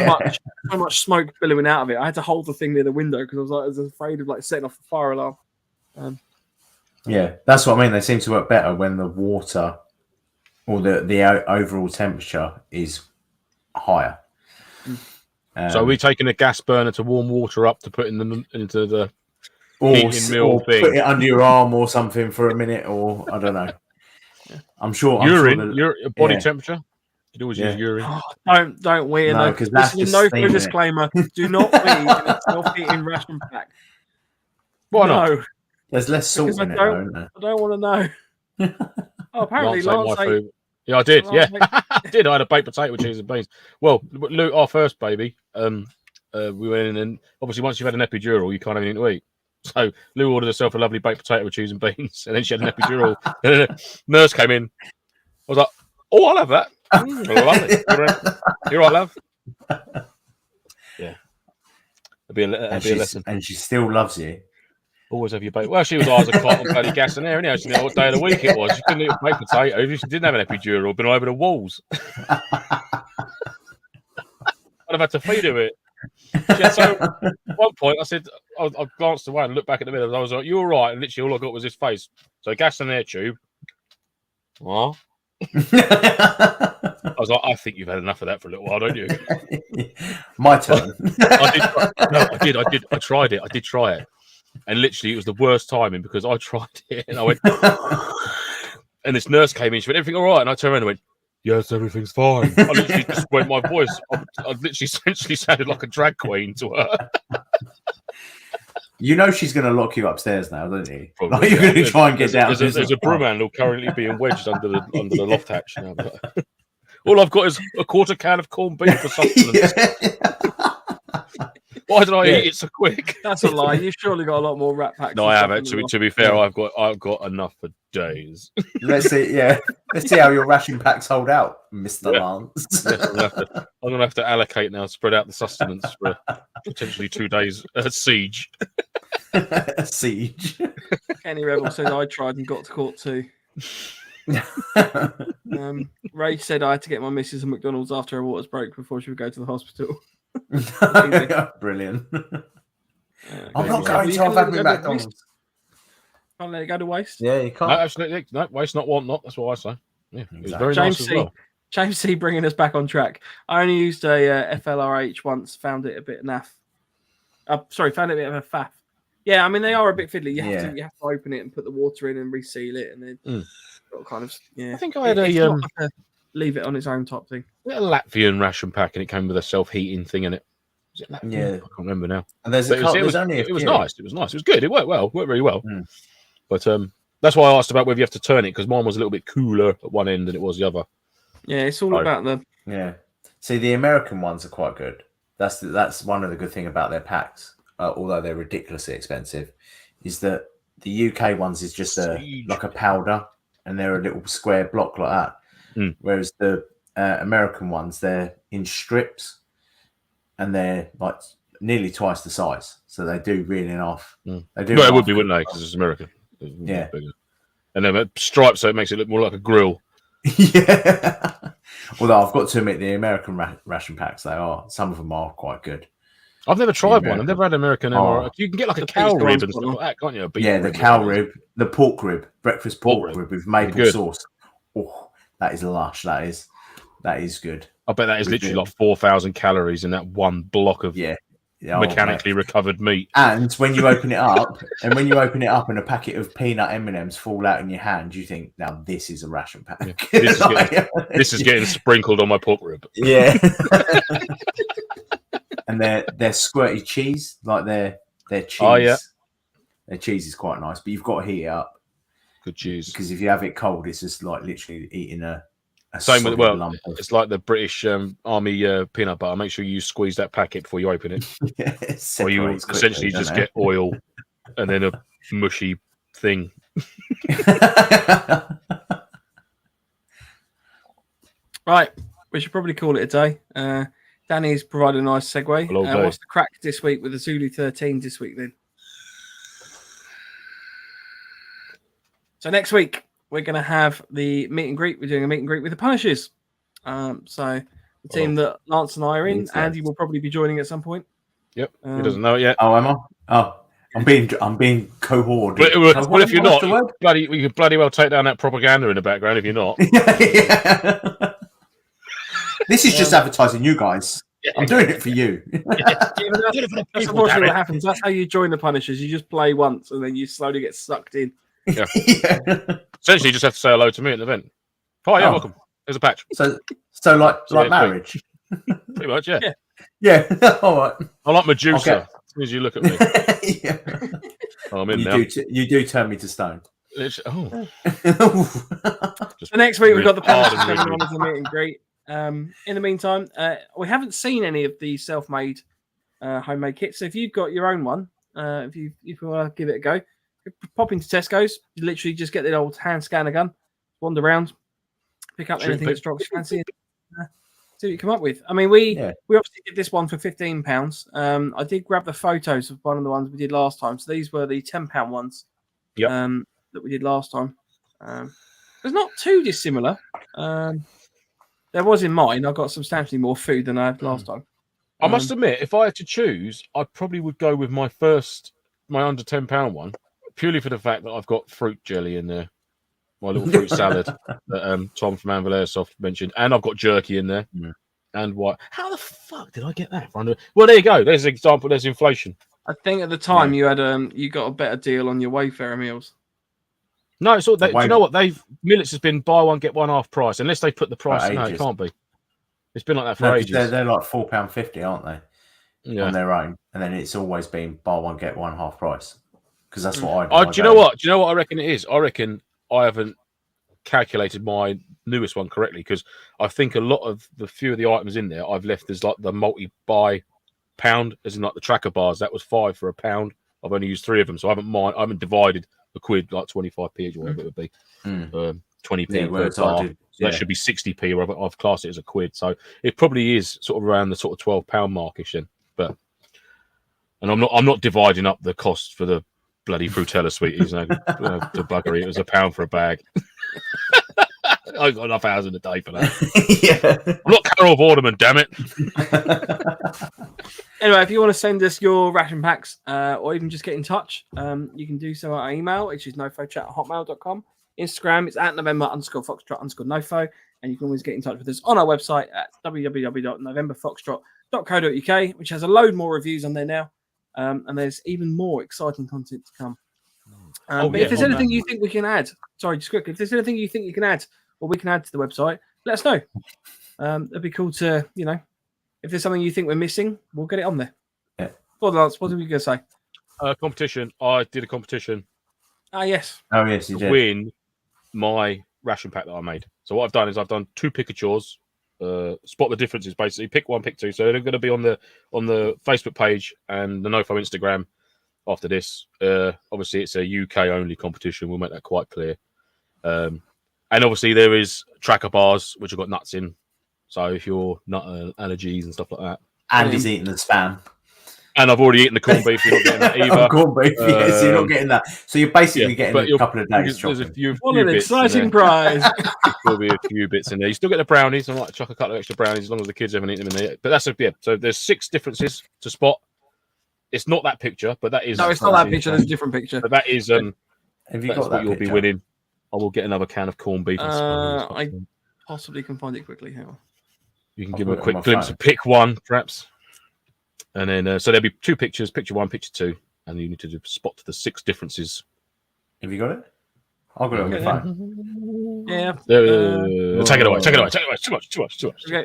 much smoke billowing out of it. I had to hold the thing near the window because I was afraid of like setting off the fire alarm. Yeah, that's what I mean. They seem to work better when the water or the overall temperature is higher. So are we taking a gas burner to warm water up to put into the heating mill thing? Put it under your arm or something for a minute, or I don't know. I'm sure. Your body temperature. You'd always use urine. Oh, don't wait. No, because that's a NoFo disclaimer. Do not wait in a self-heating ration pack. Why not? There's less salt in it, though, isn't there? I don't want to know. Oh, apparently, Lance. Yeah, I did. Yeah, I did. I had a baked potato with cheese and beans. Well, Luke, our first baby, we went in, and obviously once you've had an epidural, you can't have anything to eat. So Lou ordered herself a lovely baked potato with cheese and beans, and then she had an epidural. And then a nurse came in. I was like, "Oh, I'll have that. Lovely. You're right, love." Yeah. It'd be a lesson. And she still loves you. Always have your bait. Well, she was always a cot on bloody gas and air, anyhow. She didn't know what day of the week it was. She couldn't eat a baked potato. She didn't have an epidural, been over the walls. I'd have had to feed her it. So at one point, I said, I glanced away and looked back at the middle. I was like, "You all right?" And literally all I got was his face. So gas and air tube. What? I was like, I think you've had enough of that for a little while, don't you? My turn. I tried it. I did try it. And literally, it was the worst timing because I tried it and I went, and this nurse came in. She went, "Everything all right?" And I turned around and went, "Yes, everything's fine." I literally just went, my voice, I literally essentially sounded like a drag queen to her. You know she's going to lock you upstairs now, don't you? Probably, like you're going to try and get down. There's a broom handle currently being wedged under the loft hatch now. All I've got is a quarter can of corned beef for sustenance. Why did I eat it so quick? That's a lie. You've surely got a lot more rat packs. No, I haven't. To be fair, I've got enough for days. Let's see. Yeah, let's see how your ration packs hold out, Mr. Lance. I'm gonna have to allocate now, spread out the sustenance for potentially 2 days siege. Siege. Kenny Rebel says I tried and got to court too. Ray said I had to get my missus a McDonald's after her waters broke before she would go to the hospital. Brilliant. I'm not going to have me McDonald's. Can't let it go to waste. Yeah, you can't. No, absolutely. No, waste not, want not. That's what I say. Yeah, exactly. It was very nice as well. James C bringing us back on track. I only used a FLRH once. Found it a bit naff. Found it a bit of a faff. Yeah, I mean they are a bit fiddly. You have to open it and put the water in and reseal it, and then kind of I think I had a leave it on its own type thing. A Latvian ration pack, and it came with a self-heating thing in it. Was it Latvian? Yeah, I can't remember now. And it was nice. It was nice. It was good. It worked well. It worked very well. But that's why I asked about whether you have to turn it, because mine was a little bit cooler at one end than it was the other. Yeah, it's all about the. Yeah. See, the American ones are quite good. That's one of the good thing about their packs, although they're ridiculously expensive, is that the UK ones is just like a powder, and they're a little square block like that. Whereas the American ones, they're in strips, and they're like nearly twice the size, so they do really enough. They do. No, it would be, wouldn't they? Because it's American. Yeah. And then stripes, so it makes it look more like a grill. Yeah. Although I've got to admit, the American ration packs, some of them are quite good. I've never tried one. I've never had American. You can get like a cow rib and stuff like that, can't you? The cow rib, the pork rib, breakfast pork rib with maple sauce. Oh, that is lush. That is good. I bet that is literally like 4,000 calories in that one block of mechanically recovered meat. And when you open it up, and a packet of peanut M&Ms fall out in your hand, you think, now this is a ration pack. Yeah. This is getting sprinkled on my pork rib. Yeah. And they're squirty cheese, like their cheese. Oh yeah, their cheese is quite nice, but you've got to heat it up. Good cheese. Because if you have it cold, it's just like literally eating a same with lump. It's like the British Army peanut butter. Make sure you squeeze that packet before you open it, or you essentially just get oil and then a mushy thing. Right, we should probably call it a day. Danny's provided a nice segue. What's the crack this week with the Zulu 13 this week then? So next week, we're going to have the meet and greet. We're doing a meet and greet with the Punishers. So the team that Lance and I are in, Andy will probably be joining at some point. Yep, he doesn't know it yet. Oh, am I? Oh, I'm being cohorted. Well, if you're not, we could bloody well take down that propaganda in the background if you're not. Yeah. This is just advertising you guys. I'm doing it for you. That's unfortunately what happens. That's how you join the Punishers. You just play once and then you slowly get sucked in. Yeah. Essentially, you just have to say hello to me at the event. Hi, welcome. There's a patch. So like marriage. Pretty much, yeah. Yeah. All right. I like Medusa. As soon as you look at me. Yeah. I'm in now. You do turn me to stone. So next week we've got the Punishers coming on as a meet and greet. In the meantime, we haven't seen any of the self-made homemade kits. So if you've got your own one, if you want to give it a go, pop into Tesco's. You literally just get the old hand scanner gun, wander around, pick up anything that strikes your fancy. See what you come up with. I mean, we obviously did this one for £15. I did grab the photos of one of the ones we did last time. So these were the £10 ones that we did last time. It's not too dissimilar. There was in mine. I got substantially more food than I had last time. I must admit, if I had to choose, I probably would go with my under £10 one, purely for the fact that I've got fruit jelly in there. My little fruit salad that Tom from Anvil Airsoft mentioned, and I've got jerky in there. Yeah. And what? How the fuck did I get that? Well, there you go. There's an example. There's inflation. I think at the time you had you got a better deal on your Wayfarer meals. No, it's all. Do you know what? Millets has been buy one get one half price, unless they put the price. No, it can't be. It's been like that for ages. They're like £4.50, aren't they? Yeah. On their own, and then it's always been buy one get one half price. Because that's what I do. Do you know what? Do you know what I reckon it is? I reckon I haven't calculated my newest one correctly, because I think a lot of the few of the items in there I've left as like the multi-buy pound, as in like the tracker bars. That was £5 for £1. I've only used 3 of them, so I haven't divided a quid like 25p each, or whatever it would be. 20p per bar. So that should be 60p, or I've classed it as a quid. So it probably is sort of around the sort of £12 markish then. And I'm not dividing up the cost for the bloody Frutella sweeties. The buggery. It was £1 for a bag. I've got enough hours in the day for that. I'm not Carol Vorderman, damn it. Anyway, if you want to send us your ration packs or even just get in touch, you can do so at our email, which is nofochat@hotmail.com. Instagram, it's at November_Foxtrot_NoFo. And you can always get in touch with us on our website at www.novemberfoxtrot.co.uk, which has a load more reviews on there now. And there's even more exciting content to come. But if there's anything you think we can add, sorry, just quickly, if there's anything you think you can add or we can add to the website, let us know. It'd be cool to, if there's something you think we're missing, we'll get it on there. Yeah. Well, Lance, what are we going to say? Competition. I did a competition. Ah, yes. Oh, yes, you did. To win my ration pack that I made. So what I've done is I've done 2 picatures. Spot the differences, basically. Pick 1, pick 2. So they're going to be on the Facebook page and the NoFo Instagram after this. Obviously, it's a UK only competition. We'll make that quite clear. And obviously, there is tracker bars which have got nuts in. So if you're nut allergies and stuff like that, and he's eating the spam. And I've already eaten the corned beef. You're not getting that either. Corned beef, so you're not getting that. So you're basically getting a couple of days. There's a few what an exciting prize! There'll be a few bits in there. You still get the brownies. I might chuck a couple of extra brownies as long as the kids haven't eaten them in there. But that's So there's 6 differences to spot. It's not that picture, but that is. No, it's not that picture. There's a different picture. But that is. Have you got that? You'll be winning. I will get another can of corned beef. I possibly can find it quickly. Hang on. You can give them a quick glimpse of pick 1, perhaps. And then, so there'll be 2 pictures, picture 1, picture 2, and you need to spot the 6 differences. Have you got it? I've got it on your phone. Yeah. Take it away. Too much. Okay.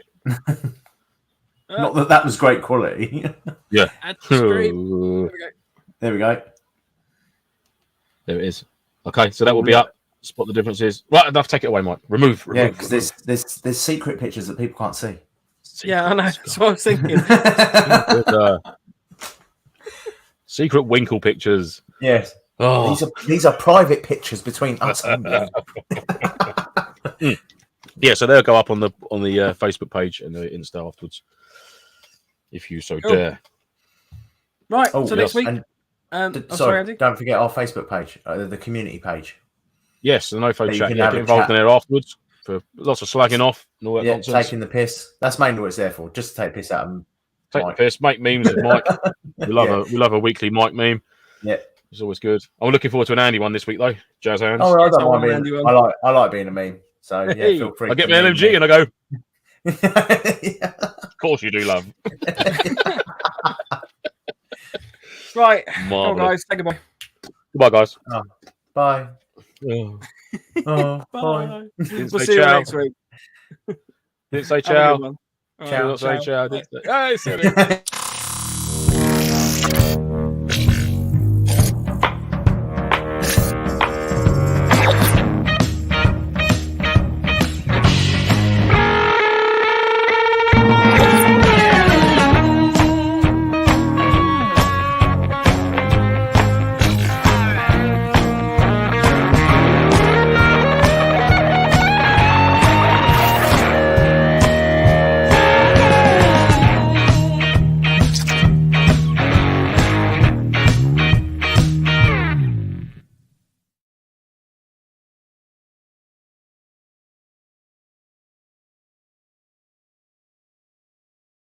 Not that was great quality. Yeah. Add to stream. There we go. There it is. Okay, so that will be up. Spot the differences. Right, enough. Take it away, Mike. Remove. Yeah, because there's secret pictures that people can't see. Yeah, I know. That's what I was thinking. Secret Winkle pictures. Yes. Oh. These are private pictures between us and you. Yeah, so they'll go up on the Facebook page and the Insta afterwards, if you so dare. Right. So next week. Sorry, Andy. Don't forget our Facebook page, the community page. Yes, the NoFo chat. Get involved in there afterwards. For lots of slagging off and all that nonsense. Taking the piss. That's mainly what it's there for, just to take piss out of them. Take the piss, make memes with Mike. We love a weekly Mike meme. Yeah. It's always good. I'm looking forward to an Andy one this week though. Jazz hands. Oh, I don't mind being. I like being a meme. So yeah, feel free. I get my LMG and I go. Of course you do, love. Right. Oh, guys, say goodbye. Goodbye, guys. Oh, bye. Bye. We'll see you next week. Didn't say ciao. Ciao. Didn't say ciao. Hey, silly.